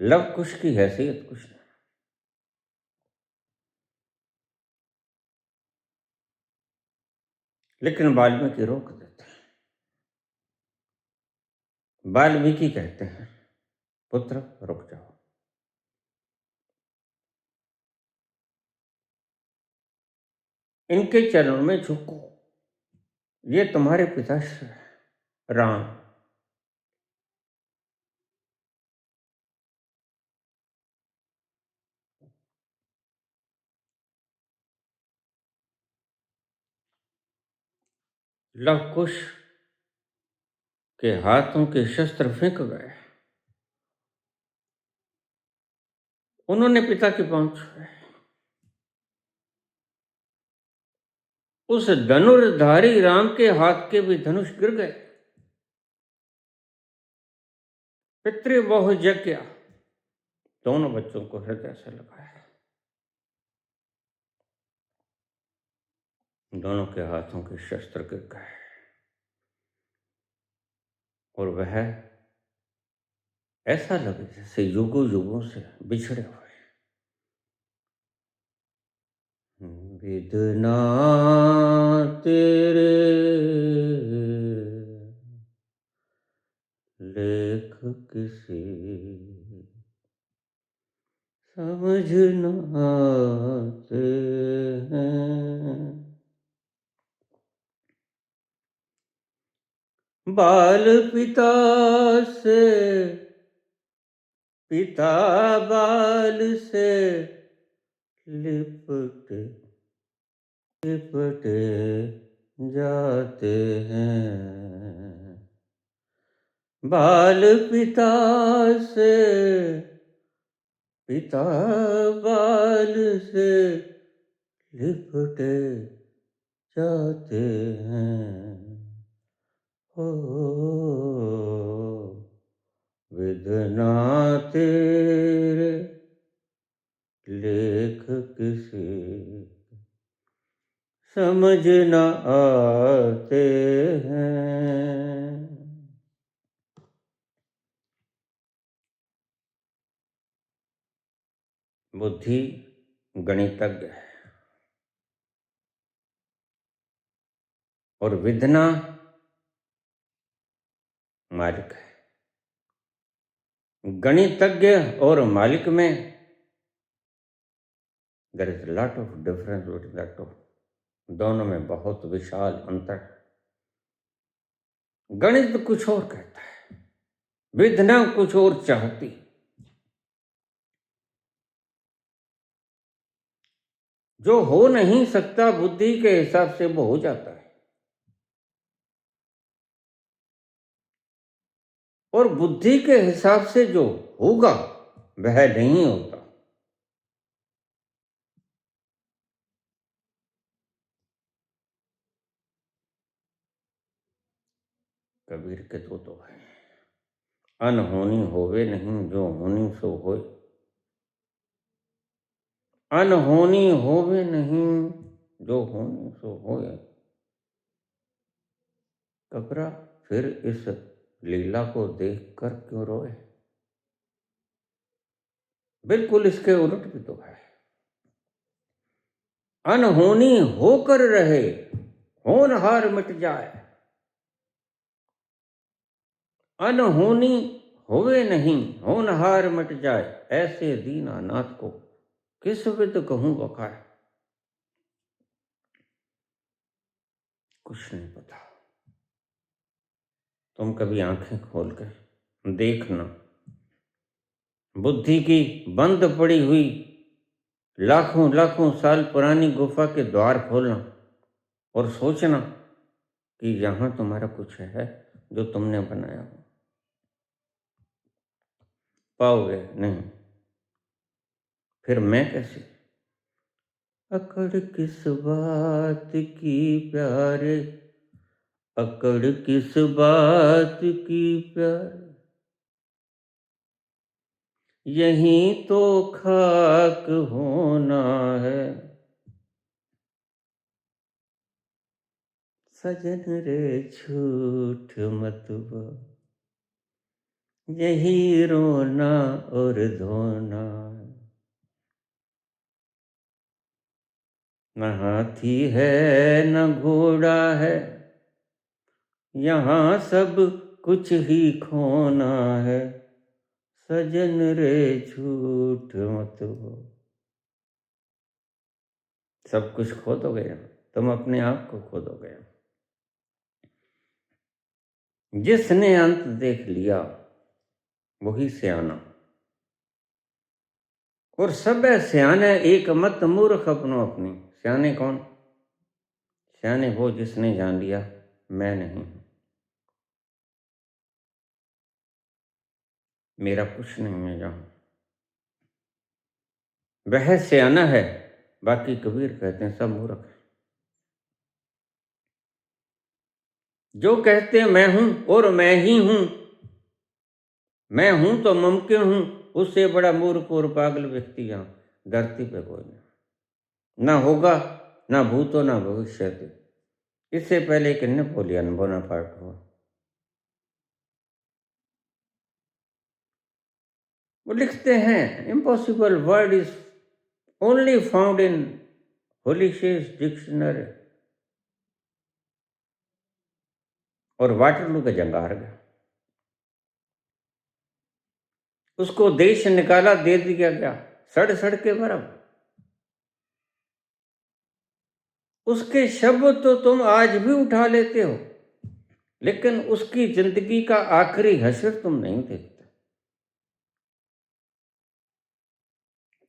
लव कुश की हैसियत कुछ नहीं। लेकिन वाल्मीकि रोक देते हैं। वाल्मीकि कहते हैं, पुत्र रुक जाओ। इनके चरणों में झुको। ये तुम्हारे पिताश्री राम। लव कुश के हाथों के शस्त्र फेंक गए। उन्होंने पिता के पांव छुए। उस धनुर्धारी राम के हाथ के भी धनुष गिर गए। पितृवोह यज्ञ दोनों बच्चों को हृदय से लगाया। दोनों के हाथों के शस्त्र गिर गए और वह ऐसा लगे जैसे युगों युगों से बिछड़े हुए। विधना तेरे लेख किसी समझ न आते हैं। बाल पिता से, पिता बाल से लिपटे लिपटे जाते हैं। बाल पिता से, पिता बाल से लिपटे जाते हैं। हो विधना तेरे लेख किसी समझ न आते हैं। बुद्धि गणितज्ञ है और विधना मालिक है। गणितज्ञ और मालिक में there is lot of difference between the two. दोनों में बहुत विशाल अंतर है। गणित कुछ और कहता है, विधना कुछ और चाहती। जो हो नहीं सकता बुद्धि के हिसाब से वो हो जाता है और बुद्धि के हिसाब से जो होगा वह नहीं होता। कबीर के तो है, अनहोनी होवे नहीं जो होनी सो होए। अनहोनी होवे नहीं जो होनी सो होए। कबरा फिर इस लीला को देखकर क्यों रोए। बिल्कुल इसके उलट भी तो है। अनहोनी होकर रहे, होनहार मिट जाए। अनहोनी होवे नहीं, होनहार मिट जाए। ऐसे दीनानाथ को किस विध कहूं बखाए। कुछ नहीं पता। तुम कभी आंखें खोल के देखना, बुद्धि की बंद पड़ी हुई लाखों लाखों साल पुरानी गुफा के द्वार खोलना और सोचना कि यहां तुम्हारा कुछ है जो तुमने बनाया हो। पाओगे नहीं। फिर मैं कैसे। अकड़ किस बात की प्यारे, अकड़ किस बात की प्यारे। यहीं तो खाक होना है। सजन रे झूठ मत बोल, यही रोना और धोना है। न हाथी है न घोड़ा है, यहाँ सब कुछ ही खोना है। सजन रे झूठ मत बोल। सब कुछ खो दोगे, तुम अपने आप को खो दोगे। जिसने अंत देख लिया वही सियाना, और सब है सियाने एक मत मूर्ख अपनो अपनी। सियाने कौन? सियाने वो जिसने जान लिया मैं नहीं हूं, मेरा कुछ नहीं है जहां, वह सियाना है। बाकी कबीर कहते हैं सब मूर्ख है। जो कहते हैं मैं हूं और मैं ही हूं, मैं हूं तो मुमकिन हूं, उससे बड़ा मूर्ख और पागल व्यक्ति यहां धरती पे कोई नहीं। ना होगा, ना भूतो ना भविष्य। इससे पहले एक नेपोलियन बोनापार्ट हुआ। वो लिखते हैं impossible word is only found in होलीशेस डिक्शनरी। और वाटरलू का जंग हार गया, उसको देश निकाला, दे दिया गया सड़ सड़ के बर्फ। उसके शब्द तो तुम आज भी उठा लेते हो, लेकिन उसकी जिंदगी का आखिरी हश्र तुम नहीं देखते।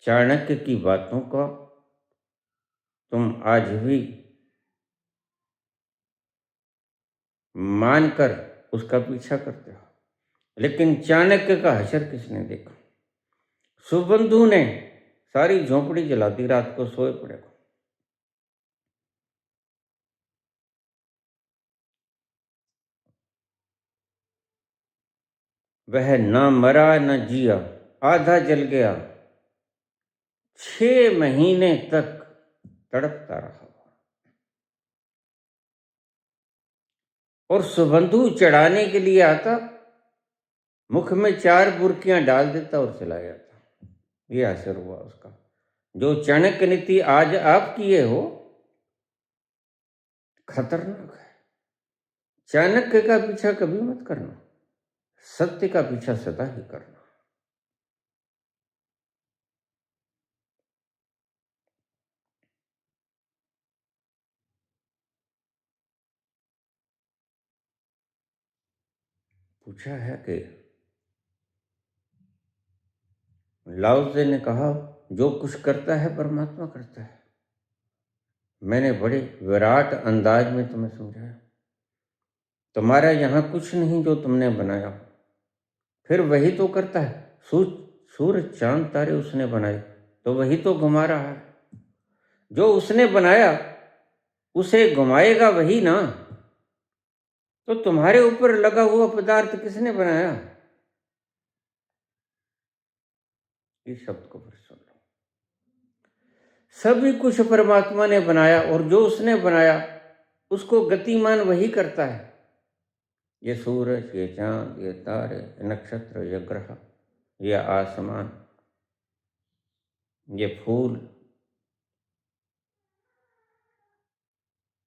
चाणक्य की बातों को तुम आज भी मानकर उसका पीछा करते हो, लेकिन चाणक्य का हश्र किसने देखा? सुबंधु ने सारी झोंपड़ी जला दी, रात को सोए पड़े को। वह न मरा न जिया, आधा जल गया, 6 महीने तक तड़पता रहा। और सुबंधु चढ़ाने के लिए आता, मुख में 4 बुर्कियां डाल देता और चला जाता। ये असर हुआ उसका। जो चाणक्य नीति आज आप किए हो खतरनाक है। चाणक्य का पीछा कभी मत करना, सत्य का पीछा सदा ही करना। पूछा है कि लाओ त्से ने कहा जो कुछ करता है परमात्मा करता है। मैंने बड़े विराट अंदाज में तुम्हें समझाया, तुम्हारा यहाँ कुछ नहीं जो तुमने बनाया, फिर वही तो करता है। सूरज चांद तारे उसने बनाए, तो वही तो घुमा रहा है। जो उसने बनाया उसे घुमाएगा वही ना। तो तुम्हारे ऊपर लगा हुआ पदार्थ किसने बनाया? इस शब्द को फिर सुन लो। सभी कुछ परमात्मा ने बनाया, और जो उसने बनाया उसको गतिमान वही करता है। ये सूरज, ये चांद, ये तारे, ये नक्षत्र, ये ग्रह, ये आसमान, ये फूल,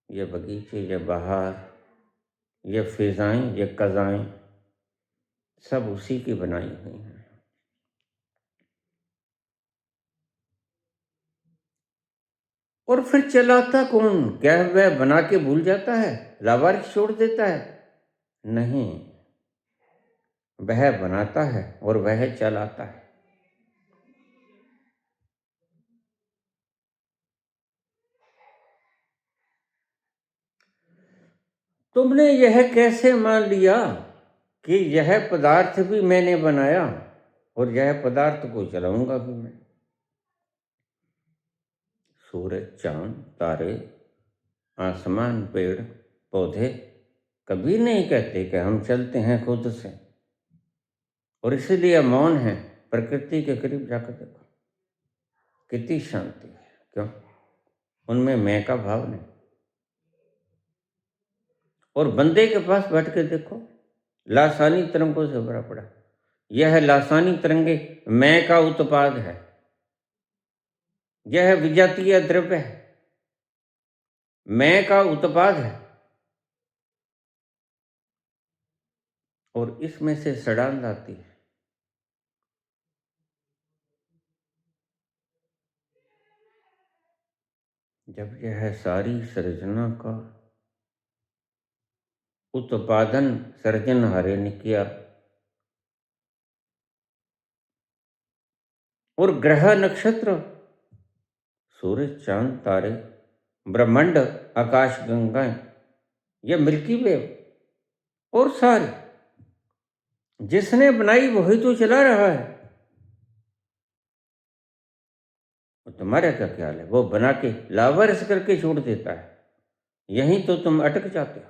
ये बगीचे, ये बहार, ये फिजाएं, ये कज़ाएं, सब उसी की बनाई हुई हैं। और फिर चलाता कौन? क्या वह बना के भूल जाता है, लावारिस छोड़ देता है? नहीं, वह बनाता है और वह चलाता है। तुमने यह कैसे मान लिया कि यह पदार्थ भी मैंने बनाया और यह पदार्थ को चलाऊंगा भी मैं? सूरज, चांद, तारे, आसमान, पेड़ पौधे कभी नहीं कहते कि हम चलते हैं खुद से, और इसीलिए मौन है। प्रकृति के करीब जाकर देखो, कितनी शांति है। क्यों? उनमें मैं का भाव नहीं। और बंदे के पास बैठ के देखो, लासानी तरंगों से भरा पड़ा। यह लासानी तरंगे मैं का उत्पाद है, यह विजातीय द्रव्य है, मैं का उत्पाद है। और इसमें से सड़ांध आती है। जब यह सारी सृजना का उत्पादन सर्जनहारे ने किया और ग्रह नक्षत्र, सूरज, चांद, तारे, ब्रह्मांड, आकाश गंगाएं, यह मिल्की वे और सारी जिसने बनाई वही तो चला रहा है। तुम्हारा क्या ख्याल है? वो बना के लावारिस करके छोड़ देता है, यहीं तो तुम अटक जाते हो।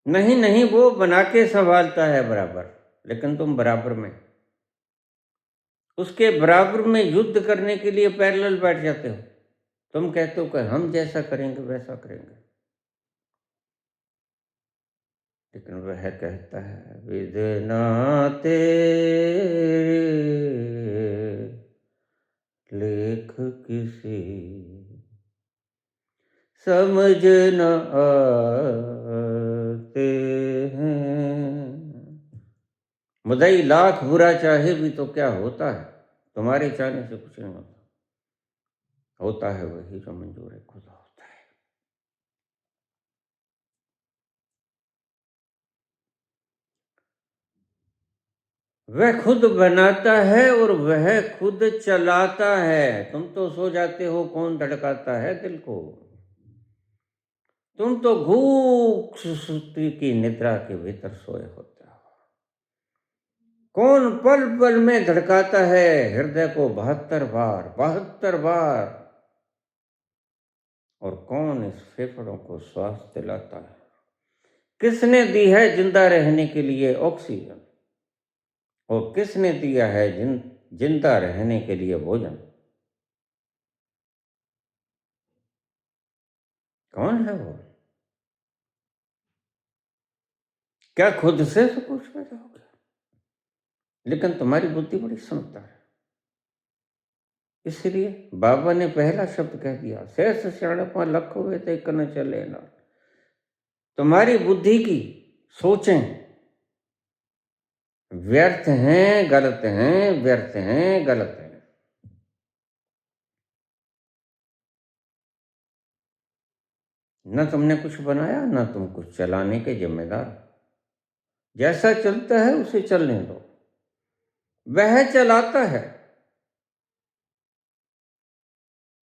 नहीं नहीं, वो बना के संभालता है बराबर, लेकिन तुम बराबर में, उसके बराबर में युद्ध करने के लिए पैरेलल बैठ जाते हो। तुम कहते हो कि हम जैसा करेंगे वैसा करेंगे, लेकिन वह कहता है विदना तेरे लेख किसी समझ न आते हैं। मुदई लाख बुरा चाहे भी तो क्या होता है, तुम्हारे चाहने से कुछ नहीं होता। होता है वही जो मंजूर है खुदा होता है। वह खुद बनाता है और वह खुद चलाता है। तुम तो सो जाते हो, कौन धड़काता है दिल को? तुम तो घूक सुसुप्ति की निद्रा के भीतर सोए होते हो। कौन पल पल में धड़काता है हृदय को 72 बार, 72 बार? और कौन इस फेफड़ों को श्वास दिलाता है? किसने दी है जिंदा रहने के लिए ऑक्सीजन, और किसने दिया है जिंदा रहने के लिए भोजन? कौन है वो? क्या खुद से सब कुछ पैदा हो गया? लेकिन तुम्हारी बुद्धि बड़ी समझदार है, इसलिए बाबा ने पहला शब्द कह दिया, शेष सियाणपा लख हुए थे कन चले ना। तुम्हारी बुद्धि की सोचें व्यर्थ हैं, गलत हैं, व्यर्थ हैं, गलत हैं। न तुमने कुछ बनाया, न तुम कुछ चलाने के जिम्मेदार। जैसा चलता है उसे चलने दो, वह चलाता है।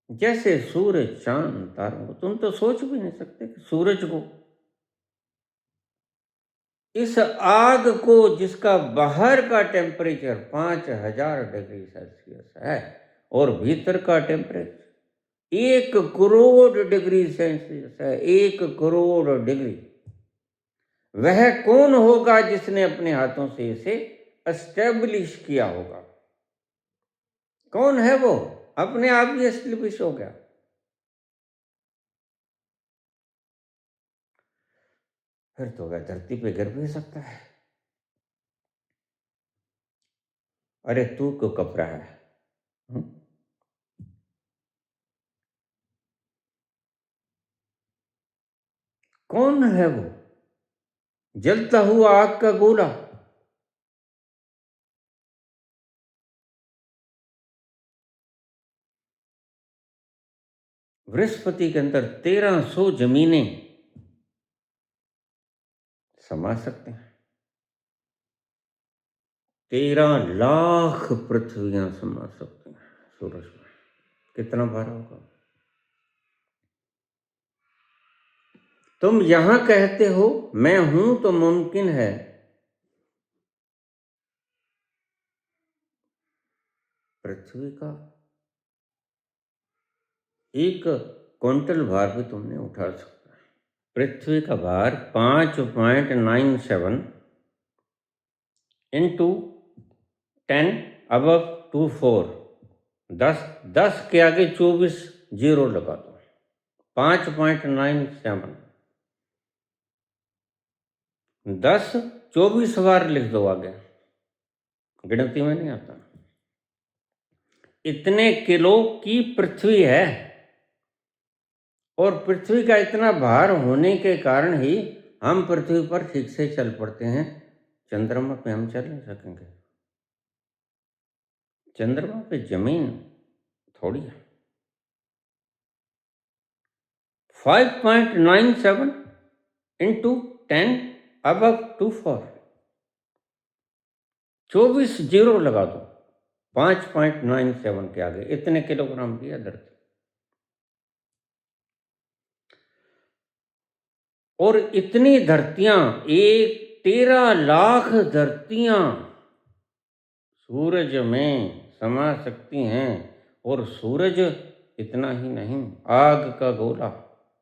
जैसे सूरज, चांद, तारों, तुम तो सोच भी नहीं सकते कि सूरज को, इस आग को जिसका बाहर का टेम्परेचर 5000 डिग्री सेल्सियस है और भीतर का टेम्परेचर 1 करोड़ डिग्री सेल्सियस है, 1 करोड़ डिग्री, वह कौन होगा जिसने अपने हाथों से इसे एस्टेब्लिश किया होगा? कौन है वो? अपने आप ही एस्टेब्लिश हो गया। फिर तो वह धरती पे गिर भी सकता है। अरे तू क्यों कप रहा है? कौन है वो? जलता हुआ आग का गोला। बृहस्पति के अंदर 1300 जमीनें समा सकते हैं, 13 लाख पृथ्वियां समा सकते हैं सूरज में। कितना भार होगा? तुम यहां कहते हो मैं हूं तो मुमकिन है, पृथ्वी का 1 क्विंटल भार भी तुमने उठा सकता है। पृथ्वी का भार 5.97 इंटू 10 above 2 4, 10 के आगे 24 जीरो लगा दो, 5.97, 10 24 बार लिख दो आगे, गिनती में नहीं आता। इतने किलो की पृथ्वी है, और पृथ्वी का इतना भार होने के कारण ही हम पृथ्वी पर ठीक से चल पड़ते हैं। चंद्रमा पे हम चल नहीं सकेंगे। चंद्रमा पे जमीन थोड़ी है। 5.97 इंटू 10 above 2 4, 24 जीरो लगा दो, 5.97 के आगे इतने किलोग्राम की है धरती। और इतनी धरतियां, 13 लाख धरतियां सूरज में समा सकती हैं। और सूरज इतना ही नहीं, आग का गोला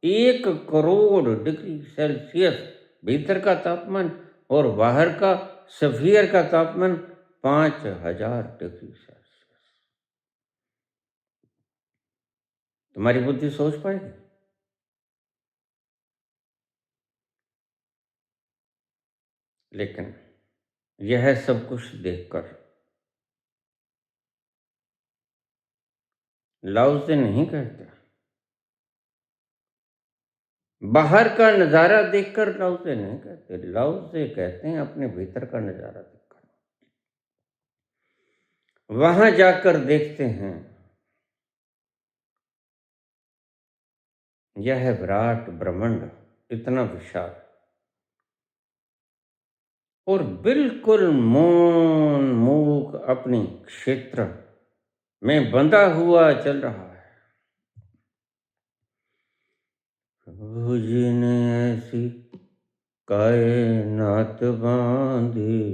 1 करोड़ डिग्री सेल्सियस भीतर का तापमान, और बाहर का सफियर का तापमान 5000 डिग्री सेल्सियस। तुम्हारी बुद्धि सोच पाएगी? लेकिन यह सब कुछ देखकर लाओ से नहीं कहते, बाहर का नजारा देखकर लाओ से नहीं कहते, लाओ से कहते हैं अपने भीतर का नजारा देखकर। वहां जाकर देखते हैं यह विराट ब्रह्मांड इतना विशाल और बिल्कुल मौन मूक अपनी क्षेत्र में बंधा हुआ चल रहा है। प्रभु जी ने ऐसी कायनात बांधी,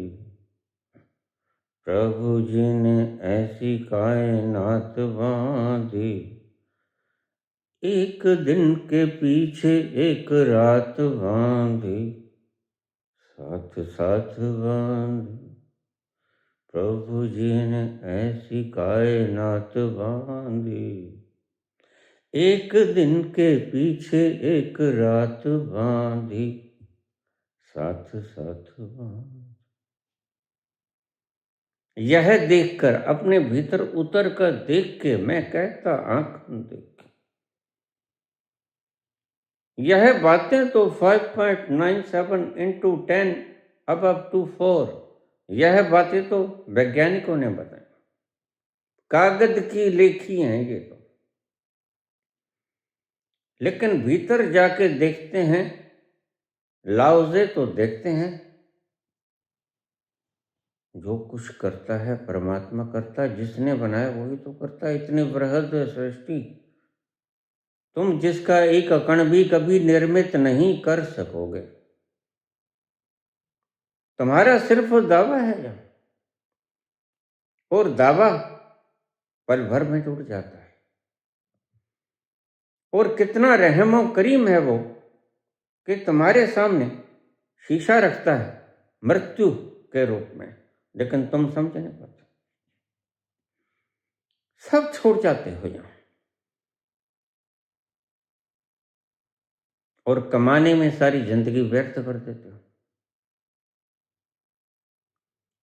प्रभु जी ने ऐसी कायनात बांधी, एक दिन के पीछे एक रात बांधी, साथ साथ बांधी। प्रभु जी ने ऐसी कायनात बांधी, एक दिन के पीछे एक रात बांधी, साथ साथ बांधी। यह देखकर, अपने भीतर उतर कर देख के मैं कहता आंख देख, यह बातें तो 5.97 इंटू 10 above 2 4, यह बातें तो वैज्ञानिकों ने बताई, कागज की लेखी हैं ये तो। लेकिन भीतर जाके देखते हैं, लाओजे तो देखते हैं, जो कुछ करता है परमात्मा करता है, जिसने बनाया वही तो करता है। इतनी बृहद सृष्टि, तुम जिसका एक कण भी कभी निर्मित नहीं कर सकोगे। तुम्हारा सिर्फ दावा है यह, और दावा पल भर में टूट जाता है। और कितना रहमो करीम है वो कि तुम्हारे सामने शीशा रखता है मृत्यु के रूप में, लेकिन तुम समझ नहीं पाते, सब छोड़ जाते हो यहां और कमाने में सारी जिंदगी व्यर्थ कर देते हो।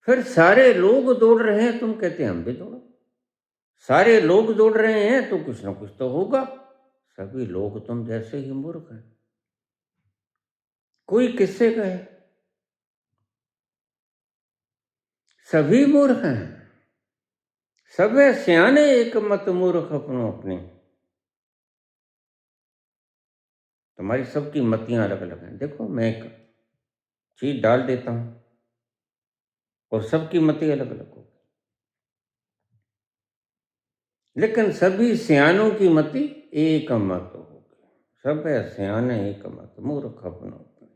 फिर सारे लोग दौड़ रहे हैं, तुम कहते हैं हम भी दौड़ो। सारे लोग दौड़ रहे हैं तो कुछ ना कुछ तो होगा। सभी लोग तुम जैसे ही मूर्ख हैं। कोई किससे कहे, सभी मूर्ख हैं, सब सियाने एक मत मूर्ख अपनो अपने। तुम्हारी सबकी मतियां अलग अलग हैं। देखो, मैं एक चीज डाल देता हूं और सबकी मति अलग अलग होगी, लेकिन सभी सियानों की मति एक मत होगी। सब सियाने एक मत, मूर्ख अपनो अपने।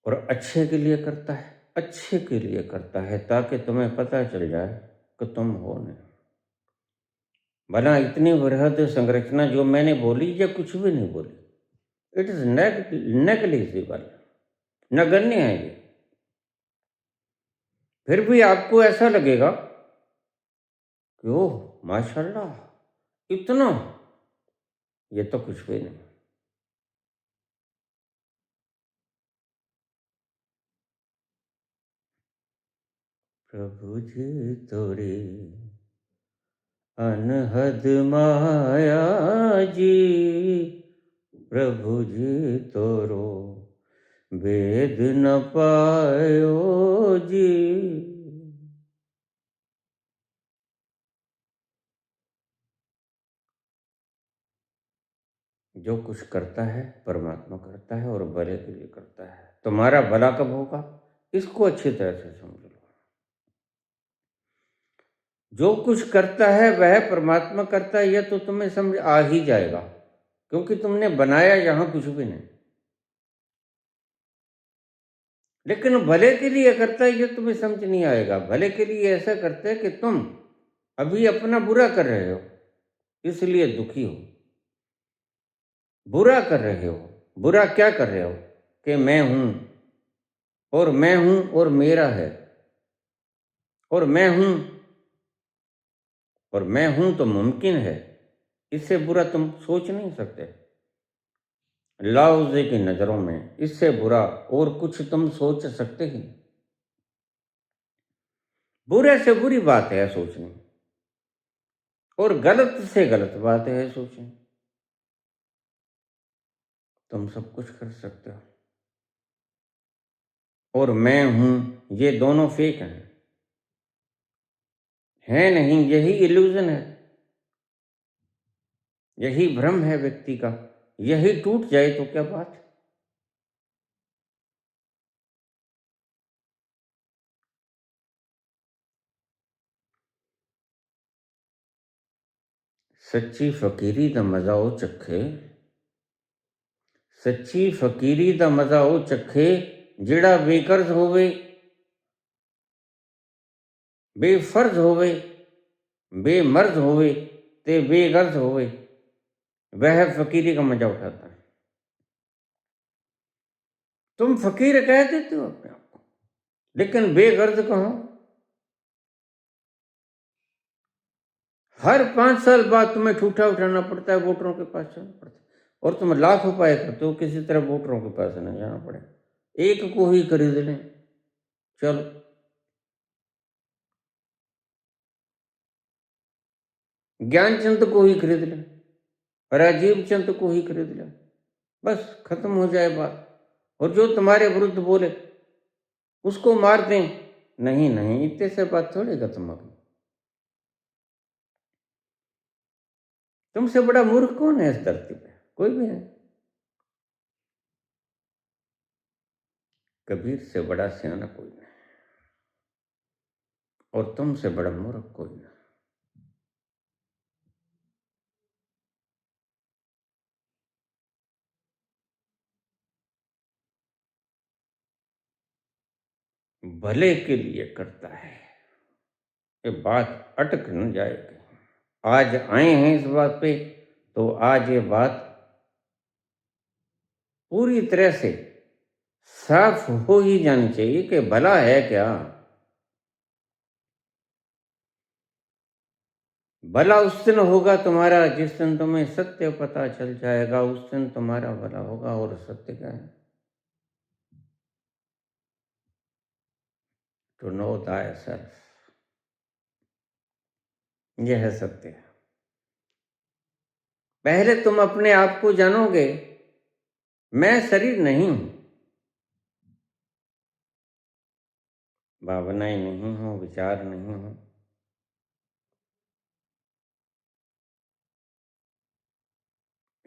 और अच्छे के लिए करता है, अच्छे के लिए करता है, ताकि तुम्हें पता चल जाए कि तुम हो नहीं। भला इतनी बृहद संरचना जो मैंने बोली, या कुछ भी नहीं बोली, इट इज नेग्लिजिबल, नगण्य है ये। फिर भी आपको ऐसा लगेगा कि ओह माशाल्लाह इतना, ये तो कुछ भी नहीं। प्रभु जी तोरे अनहद माया जी, प्रभु जी तोरो वेद न पायो जी। जो कुछ करता है परमात्मा करता है और भले के लिए करता है। तुम्हारा भला कब होगा, इसको अच्छी तरह से समझ लो। जो कुछ करता है वह परमात्मा करता है, यह तो तुम्हें समझ आ ही जाएगा, क्योंकि तुमने बनाया यहाँ कुछ भी नहीं। लेकिन भले के लिए करता है ये तुम्हें समझ नहीं आएगा। भले के लिए ऐसा करता है कि तुम अभी अपना बुरा कर रहे हो, इसलिए दुखी हो। बुरा कर रहे हो, बुरा क्या कर रहे हो कि मैं हूं और मैं हूं और मेरा है, और मैं हूं और मैं हूं तो मुमकिन है। इससे बुरा तुम सोच नहीं सकते। लाओजे की नजरों में इससे बुरा और कुछ तुम सोच सकते ही नहीं। बुरे से बुरी बात है सोचनी, और गलत से गलत बात है सोचनी। तुम सब कुछ कर सकते हो, और मैं हूं ये दोनों फेक हैं, है नहीं। यही इल्यूजन है, यही भ्रम है व्यक्ति का। यही टूट जाए तो क्या बात है। सच्ची फकीरी दा मजा ओ चखे, सच्ची फकीरी दा मजा ओ चखे, जिहड़ा बेकर्ज होवे, बेफर्ज होवे, बेमर्ज होवे ते बेगर्ज होवे, वह फकीरी का मजा उठाता है। तुम फकीर कह देते हो अपने आप को, लेकिन बेगर्ज कहो। हर 5 साल बाद तुम्हें ठूठा उठाना पड़ता है, वोटरों के पास जाना पड़ता है, और तुम लाख उपाय करते हो किसी तरह वोटरों के पास नहीं जाना पड़े। एक को ही खरीद लें, चलो। ज्ञानचंद को ही खरीद लें, राजीव चंद को ही खरीद लें, बस खत्म हो जाए बात। और जो तुम्हारे विरुद्ध बोले उसको मार दें। नहीं नहीं, इतने से बात थोड़ी खत्म होगी। तुमसे बड़ा मूर्ख कौन है इस धरती पे? कोई भी नहीं। कबीर से बड़ा सियाना कोई नहीं, और तुमसे बड़ा मूर्ख कोई नहीं। भले के लिए करता है, ये बात अटक न जाएगी। आज आए हैं इस बात पे, तो आज ये बात पूरी तरह से साफ हो ही जानी चाहिए कि भला है क्या। भला उस दिन होगा तुम्हारा जिस दिन तुम्हें सत्य पता चल जाएगा, उस दिन तुम्हारा भला होगा। और सत्य क्या है? टू नो दाय सेल्फ, यह है सत्य। पहले तुम अपने आप को जानोगे, मैं शरीर नहीं हूं, भावनाएं नहीं हूं, विचार नहीं हूं।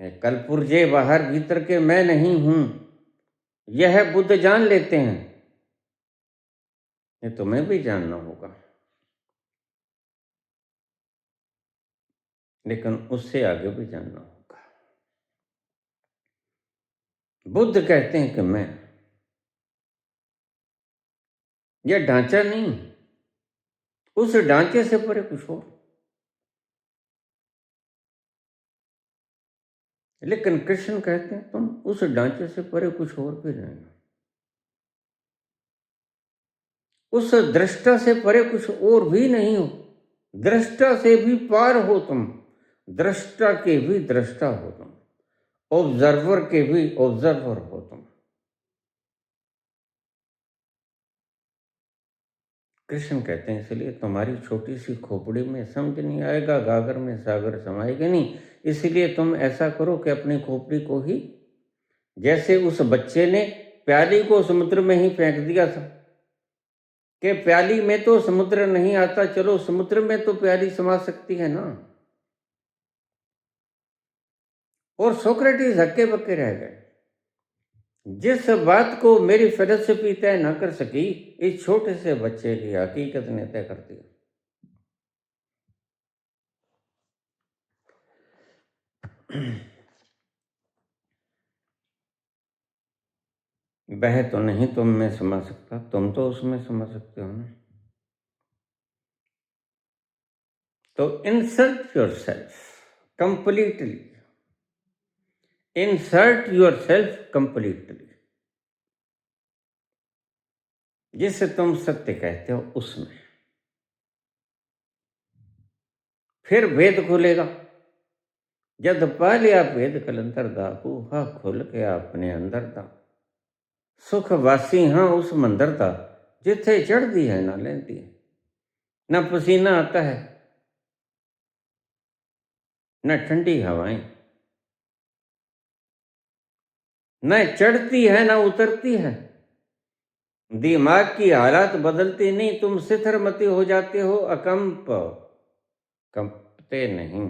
मैं कलपुर्जे बाहर भीतर के मैं नहीं हूं, यह बुद्ध जान लेते हैं। ये तुम्हें भी जानना होगा, लेकिन उससे आगे भी जानना होगा। बुद्ध कहते हैं कि मैं, यह ढांचा नहीं, उस ढांचे से परे कुछ और। लेकिन कृष्ण कहते हैं तुम उस ढांचे से परे कुछ और भी नहीं हो। उस दृष्टा से परे कुछ और भी नहीं हो, दृष्टा से भी पार हो तुम, दृष्टा के भी दृष्टा हो तुम, ऑब्जर्वर के भी ऑब्जर्वर हो तुम। कृष्ण कहते हैं इसलिए तुम्हारी छोटी सी खोपड़ी में समझ नहीं आएगा, गागर में सागर समाएगा नहीं। इसलिए तुम ऐसा करो कि अपनी खोपड़ी को ही, जैसे उस बच्चे ने प्याली को समुद्र में ही फेंक दिया था कि प्याली में तो समुद्र नहीं आता, चलो समुद्र में तो प्याली समा सकती है ना। और सोक्रेटिस हक्के बक्के रह गए। जिस बात को मेरी फिलॉसफी तय न कर सकी, इस छोटे से बच्चे की हकीकत ने तय कर दिया। वह तो नहीं तुम में समा सकता, तुम तो उसमें समा सकते हो ना। तो insert yourself completely, insert yourself completely, जिसे तुम सत्य कहते हो उसमें। फिर भेद खुलेगा। जद पा लिया भेद कलंतर दा, ऊहा खुल के अपने अंदर दा। सुख वासी हाँ उस मंदिर दा, जिथे चढ़ती है ना लेती है, ना पसीना आता है न ठंडी हवाएं, न चढ़ती है न उतरती है। दिमाग की हालात बदलती नहीं, तुम शिथिरमती हो जाते हो, अकंप, कंपते नहीं,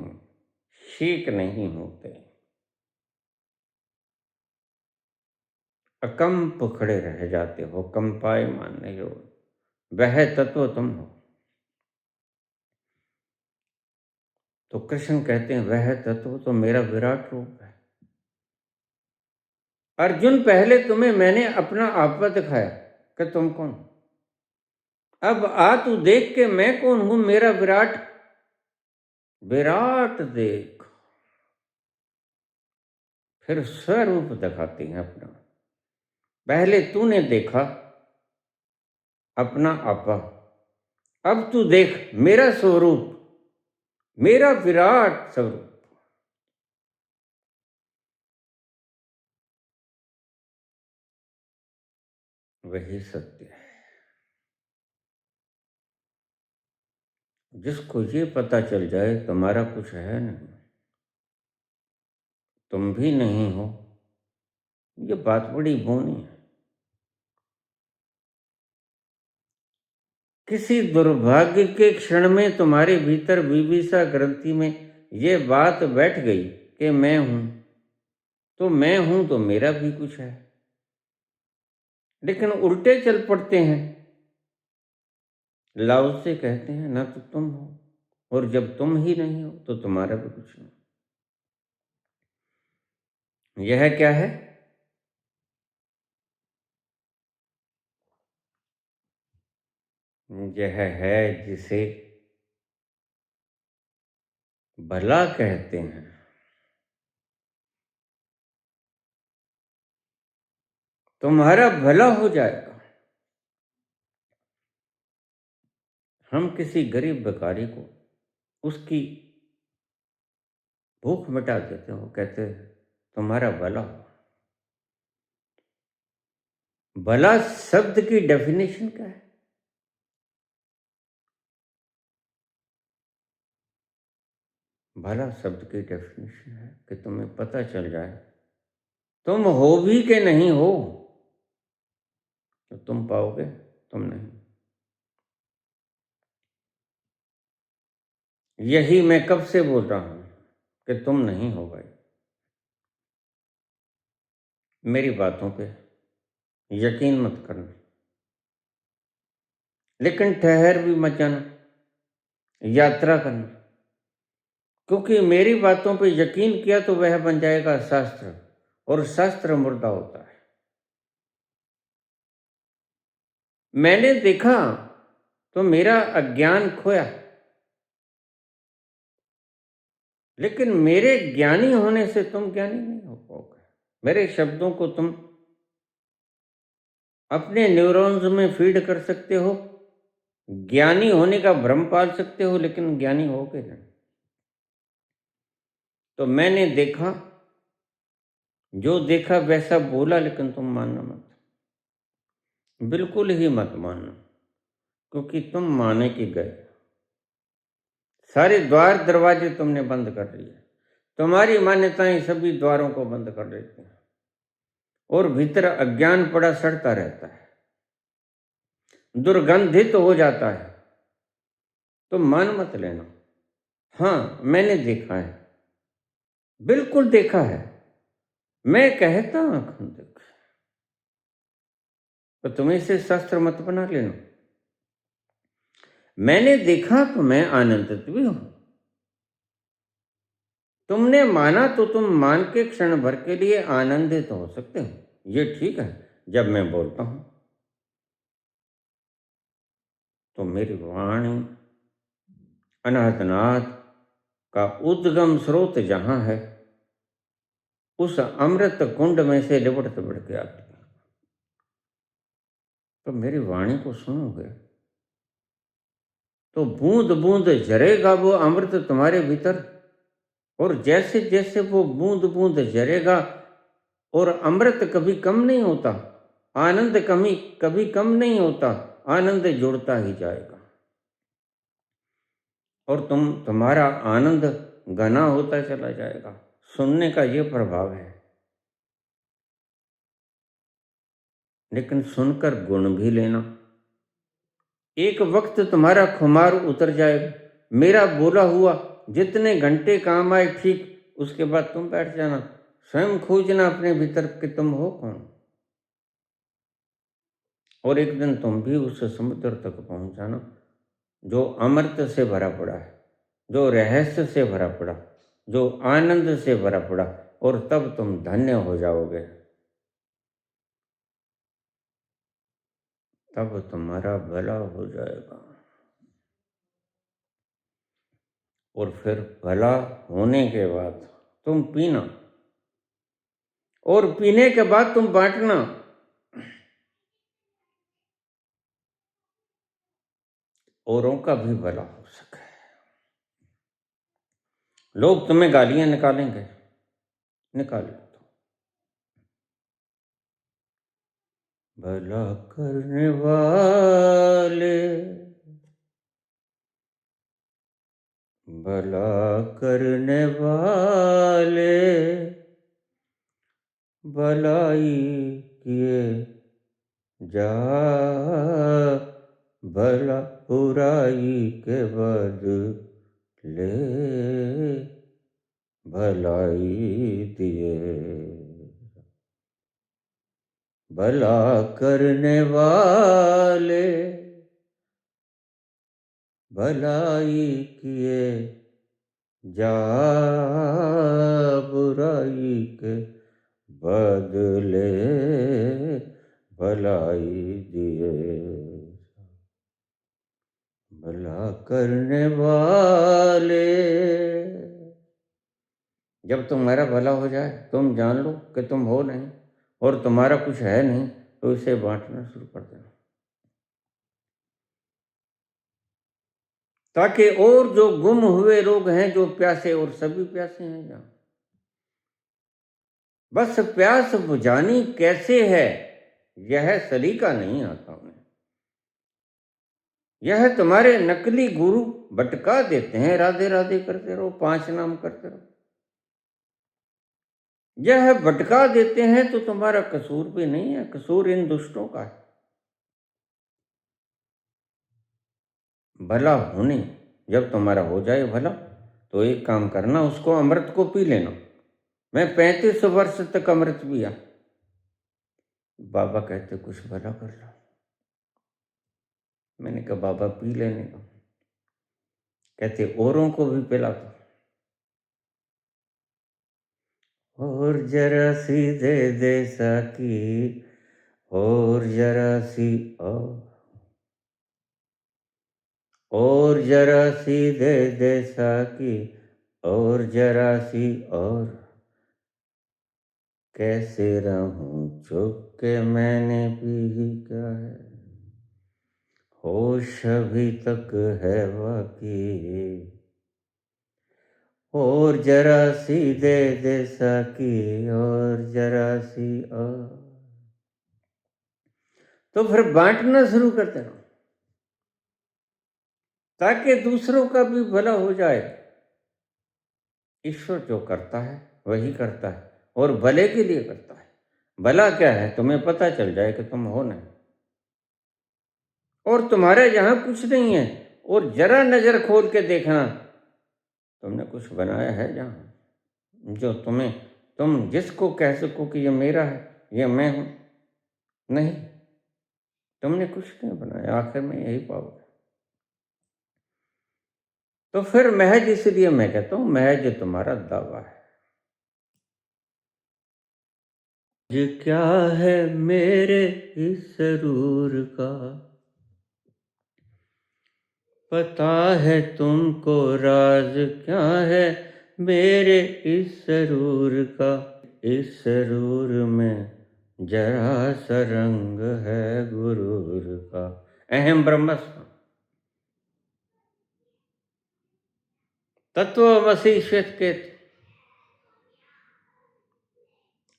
शीक नहीं होते, अकंप खड़े रह जाते हो, कंपायमान नहीं हो। वह तत्व तुम हो। तो कृष्ण कहते हैं वह तत्व तो मेरा विराट रूप है। अर्जुन पहले तुम्हें मैंने अपना आपा दिखाया कि तुम कौन, अब आ तू देख के मैं कौन हूं, मेरा विराट, विराट देख। फिर स्वरूप दिखाते हैं अपना। पहले तूने देखा अपना आपा, अब तू देख मेरा स्वरूप, मेरा विराट स्वरूप। वही सत्य है। जिसको ये पता चल जाए तुम्हारा कुछ है नहीं, तुम भी नहीं हो, ये बात बड़ी बोनी है। किसी दुर्भाग्य के क्षण में तुम्हारे भीतर विविसा ग्रंथि में ये बात बैठ गई कि मैं हूं, तो मैं हूं तो मेरा भी कुछ है। लेकिन उल्टे चल पड़ते हैं। लाओ से कहते हैं ना तो तुम हो, और जब तुम ही नहीं हो तो तुम्हारा भी कुछ नहीं। यह क्या है? यह है जिसे भला कहते हैं। तुम्हारा भला हो जाएगा। हम किसी गरीब भिखारी को उसकी भूख मिटा देते हो, कहते हैं तुम्हारा भला हो। भला शब्द की डेफिनेशन क्या है? भला शब्द की डेफिनेशन है कि तुम्हें पता चल जाए तुम हो भी कि नहीं हो, तो तुम पाओगे तुम नहीं। यही मैं कब से बोल रहा हूं कि तुम नहीं हो भाई। मेरी बातों पे यकीन मत करना, लेकिन ठहर भी मत जाना, यात्रा करना। क्योंकि मेरी बातों पे यकीन किया तो वह बन जाएगा शास्त्र, और शास्त्र मुर्दा होता है। मैंने देखा तो मेरा अज्ञान खोया, लेकिन मेरे ज्ञानी होने से तुम ज्ञानी नहीं हो पाओगे। मेरे शब्दों को तुम अपने न्यूरॉन्स में फीड कर सकते हो, ज्ञानी होने का भ्रम पाल सकते हो, लेकिन ज्ञानी होगे नहीं। तो मैंने देखा, जो देखा वैसा बोला, लेकिन तुम मानना मत, बिल्कुल ही मत मानना, क्योंकि तुम माने कि गए। सारे द्वार दरवाजे तुमने बंद कर लिए। तुम्हारी मान्यताएं सभी द्वारों को बंद कर देती हैं, और भीतर अज्ञान पड़ा सड़ता रहता है, दुर्गंधित हो जाता है। तो मान मत लेना। हाँ, मैंने देखा है, बिल्कुल देखा है। मैं कहता आंखों देख, तो तुम्हें इसे शास्त्र मत बना लेना। मैंने देखा तो मैं आनंदित भी हूं। तुमने माना तो तुम मान के क्षण भर के लिए आनंदित हो सकते हो, ये ठीक है। जब मैं बोलता हूं तो मेरी वाणी अनाहतनाद का उद्गम स्रोत जहां है, उस अमृत कुंड में से लिपट तिपट के आती है। तो मेरी वाणी को सुनोगे तो बूंद बूंद झरेगा वो अमृत तुम्हारे भीतर, और जैसे जैसे वो बूंद बूंद झरेगा, और अमृत कभी कम नहीं होता, आनंद कभी कभी कम नहीं होता, आनंद जुड़ता ही जाएगा, और तुम्हारा आनंद घना होता चला जाएगा। सुनने का ये प्रभाव है, लेकिन सुनकर गुण भी लेना। एक वक्त तुम्हारा खुमार उतर जाएगा, मेरा बोला हुआ जितने घंटे काम आए ठीक, उसके बाद तुम बैठ जाना, स्वयं खोजना अपने भीतर कि तुम हो कौन। और एक दिन तुम भी उस समुद्र तक पहुंच जाना जो अमृत से भरा पड़ा है, जो रहस्य से भरा पड़ा, जो आनंद से भरा पड़ा, और तब तुम धन्य हो जाओगे। तब तुम्हारा भला हो जाएगा, और फिर भला होने के बाद तुम पीना, और पीने के बाद तुम बांटना। औरों का भी भला हो सके। लोग तुम्हें गालियां निकालेंगे, निकाल लो। भला करने वाले, भला करने वाले, भलाई किए जा, भला बुराई के बदले भलाई दिए। भला करने वाले भलाई किए जा, बुराई के बदले भलाई दिए। भला करने वाले, जब तुम्हारा भला हो जाए, तुम जान लो कि तुम हो नहीं और तुम्हारा कुछ है नहीं, तो इसे बांटना शुरू कर देना, ताकि और जो गुम हुए लोग हैं, जो प्यासे, और सभी प्यासे हैं जहां, बस प्यास बुझानी कैसे है यह सलीका नहीं आता उन्हें। यह तुम्हारे नकली गुरु भटका देते हैं, राधे राधे करते रहो, 5 नाम करते रहो। यह भटका देते हैं तो तुम्हारा कसूर भी नहीं है, कसूर इन दुष्टों का है। भला होने, जब तुम्हारा हो जाए भला, तो एक काम करना, उसको अमृत को पी लेना। मैं 35 वर्ष तक अमृत पिया। बाबा कहते कुछ भला कर लो। मैंने कहा बाबा पी लेने दो। कहते औरों को भी पिला दो। और जरा सी दे दे साकी, और जरा सी, और जरा सी दे दे साकी, और जरा सी, और कैसे रहूं चुप के मैंने पी ही क्या है। होश अभी तक है बाकी, और जरा सी दे दे साकी, और जरा सी और। तो फिर बांटना शुरू कर देना, ताकि दूसरों का भी भला हो जाए। ईश्वर जो करता है वही करता है, और भले के लिए करता है। भला क्या है, तुम्हें पता चल जाए कि तुम हो नहीं, और तुम्हारे यहाँ कुछ नहीं है, और जरा नजर खोल के देखना, तुमने कुछ बनाया है जहाँ, जो तुम जिसको कह सको कि ये मेरा है, ये मैं हूं। नहीं, तुमने कुछ नहीं बनाया, आखिर में यही पाओगे। तो फिर महज इसलिए मैं कहता हूं, महज तुम्हारा दावा है। ये क्या है मेरे इस सरूर का, पता है तुमको राज क्या है मेरे इस सरूर का। इस सरूर में जरा सा रंग है गुरूर का। अहम ब्रह्मस्म तत्वमसि श्वेत के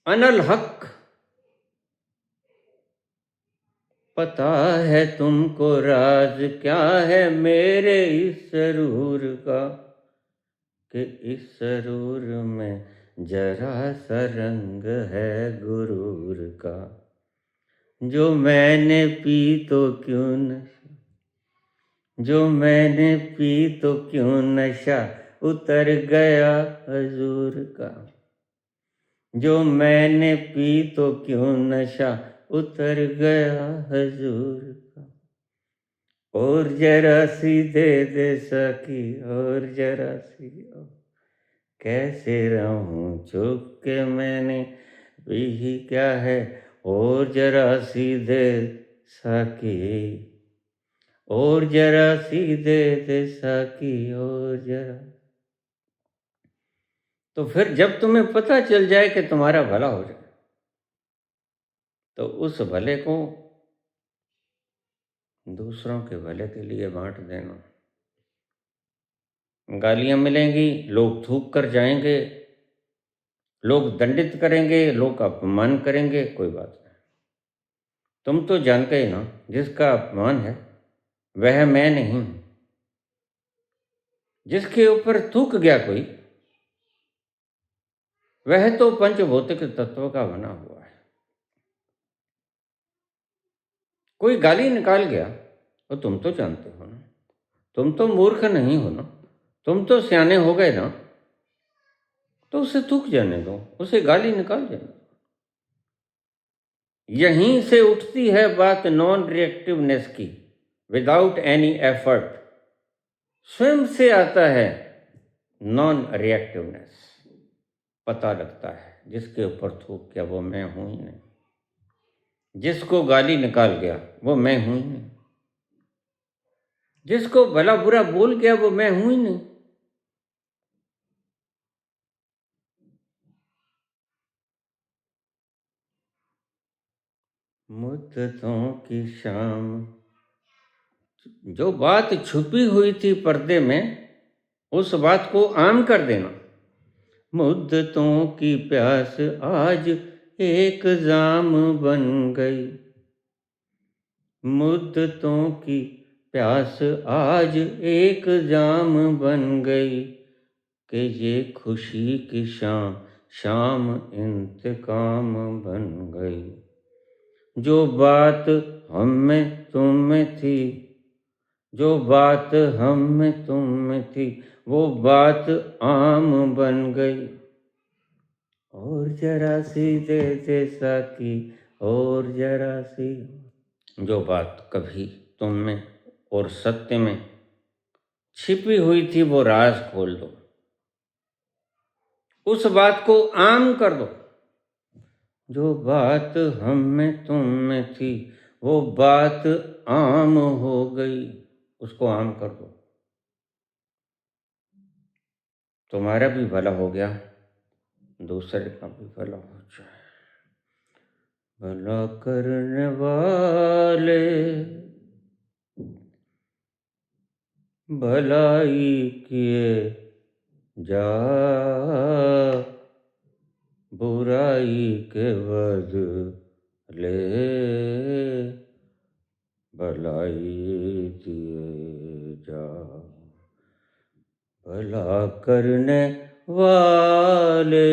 अनल हक, पता है तुमको राज क्या है मेरे इस सरूर का, कि इस सरूर में जरा सा रंग है गुरूर का। जो मैंने पी तो क्यों नशा, जो मैंने पी तो क्यों नशा उतर गया हजूर का। जो मैंने पी तो क्यों नशा उतर गया हजूर का। और जरा सी दे दे सकी, और जरा सी और। कैसे रहूं चुप के मैंने भी क्या है, और जरा सी दे सकी, और जरा सी दे दे सकी, और जरा। तो फिर जब तुम्हें पता चल जाए कि तुम्हारा भला हो जाए, तो उस भले को दूसरों के भले के लिए बांट देना। गालियां मिलेंगी, लोग थूक कर जाएंगे, लोग दंडित करेंगे, लोग अपमान करेंगे, कोई बात नहीं। तुम तो जानते ही ना, जिसका अपमान है वह मैं नहीं हूं। जिसके ऊपर थूक गया कोई, वह तो पंचभौतिक तत्व का बना हुआ है। कोई गाली निकाल गया, तो तुम तो जानते हो ना, तुम तो मूर्ख नहीं हो ना, तुम तो सियाने हो गए ना, तो उसे थूक जाने दो, उसे गाली निकाल जाने दो। यहीं से उठती है बात नॉन रिएक्टिवनेस की, विदाउट एनी एफर्ट। स्वयं से आता है नॉन रिएक्टिवनेस। पता लगता है जिसके ऊपर थूक गया वो मैं हूं ही नहीं, जिसको गाली निकाल गया वो मैं हूं ही नहीं, जिसको भला बुरा बोल गया वो मैं हूं ही नहीं। मुद्दतों की शाम, जो बात छुपी हुई थी पर्दे में, उस बात को आम कर देना। मुद्दतों की प्यास आज एक जाम बन गई, मुद्दतों की प्यास आज एक जाम बन गई, कि ये खुशी की शाम शाम इंतकाम बन गई। जो बात हम में तुम में थी, जो बात हम में तुम में थी, वो बात आम बन गई। और जरा सी दे दे साकी, और जरा सी। जो बात कभी तुम में और सत्य में छिपी हुई थी वो राज खोल दो, उस बात को आम कर दो। जो बात हम में तुम में थी वो बात आम हो गई, उसको आम कर दो। तुम्हारा भी भला हो गया, दूसरे का भी भला हो जाए। भला करने वाले भलाई किए जा, बुराई के बदले भलाई दिए जा। भला करने वाले